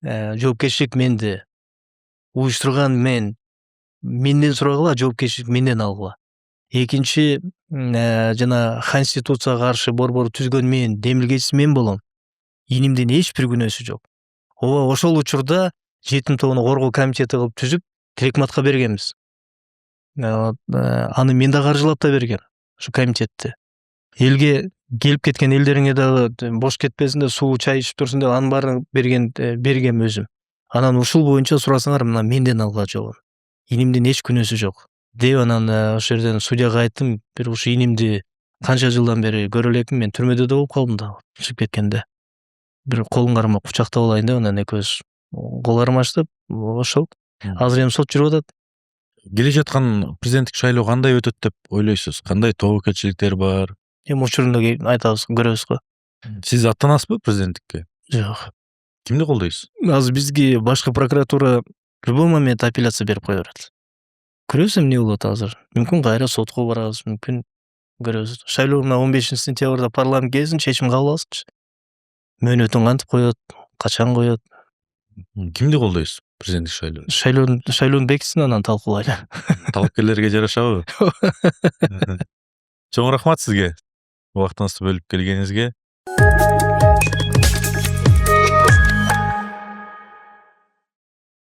жоопкерчилик менде. Уюштурган менден сурагыла, жоопкерчилик менден алгыла. Экинчи жана конституцияга каршы борбор түзгөн мен, демилгечиси мен болом. Инимдин эч бир күнөөсү жок. Ооба ошол учурда жетим тобуну коргоо комитети кылып түзүп Тилекматка бергенбиз. Аны мен да каржылап да бергем, ушу комитетти. Элге келип кеткен элдериңе дагы бош кетпесин деп, суу чай ичип турсун деп анын баарын бергем өзүм. Анан ушул боюнча сурасаңар, мына менден алгыла жообун. Инимдин эч күнөөсү жок. Деп анан ошол жерден судьяга айттым, бир ушу инимди канча жылдан бери көрө элекмин, мен түрмөдө да болуп калдым да, чыгып кеткенде. Бир колун кармап кучактап алайын деп, анан экөөбүз кол кармаштып, ошол. Азыр эми сот жүрүп атат. Келе жаткан президенттик шайлоо кандай өтөт деп ойлойсуз? Кандай тобокелчиликтер бар? Эми учурунда айтабыз, көрөбүз го. Сиз аттанасызбы президенттикке? Жок. Кимди колдойсуз? Азыр бизге башкы прокуратура любой момент апелляция берип кое берет. Көрөбүз эмне болот азыр. Мүмкүн кайра сотко барабыз, мүмкүн көрөбүз. Шайлоо мына 15-сентябрда парламент келсин, чечим кабыл алсынчы. Мөөнөтүн кантип коет, качан коет? Кимди колдойсуз президенттик шайлоодо? Шайлоону бекитсин, анан талкуулайлы. Талапкерлерге жарашабы? Чоң рахмат сизге. Убактыңызды бөлүп келгениңизге.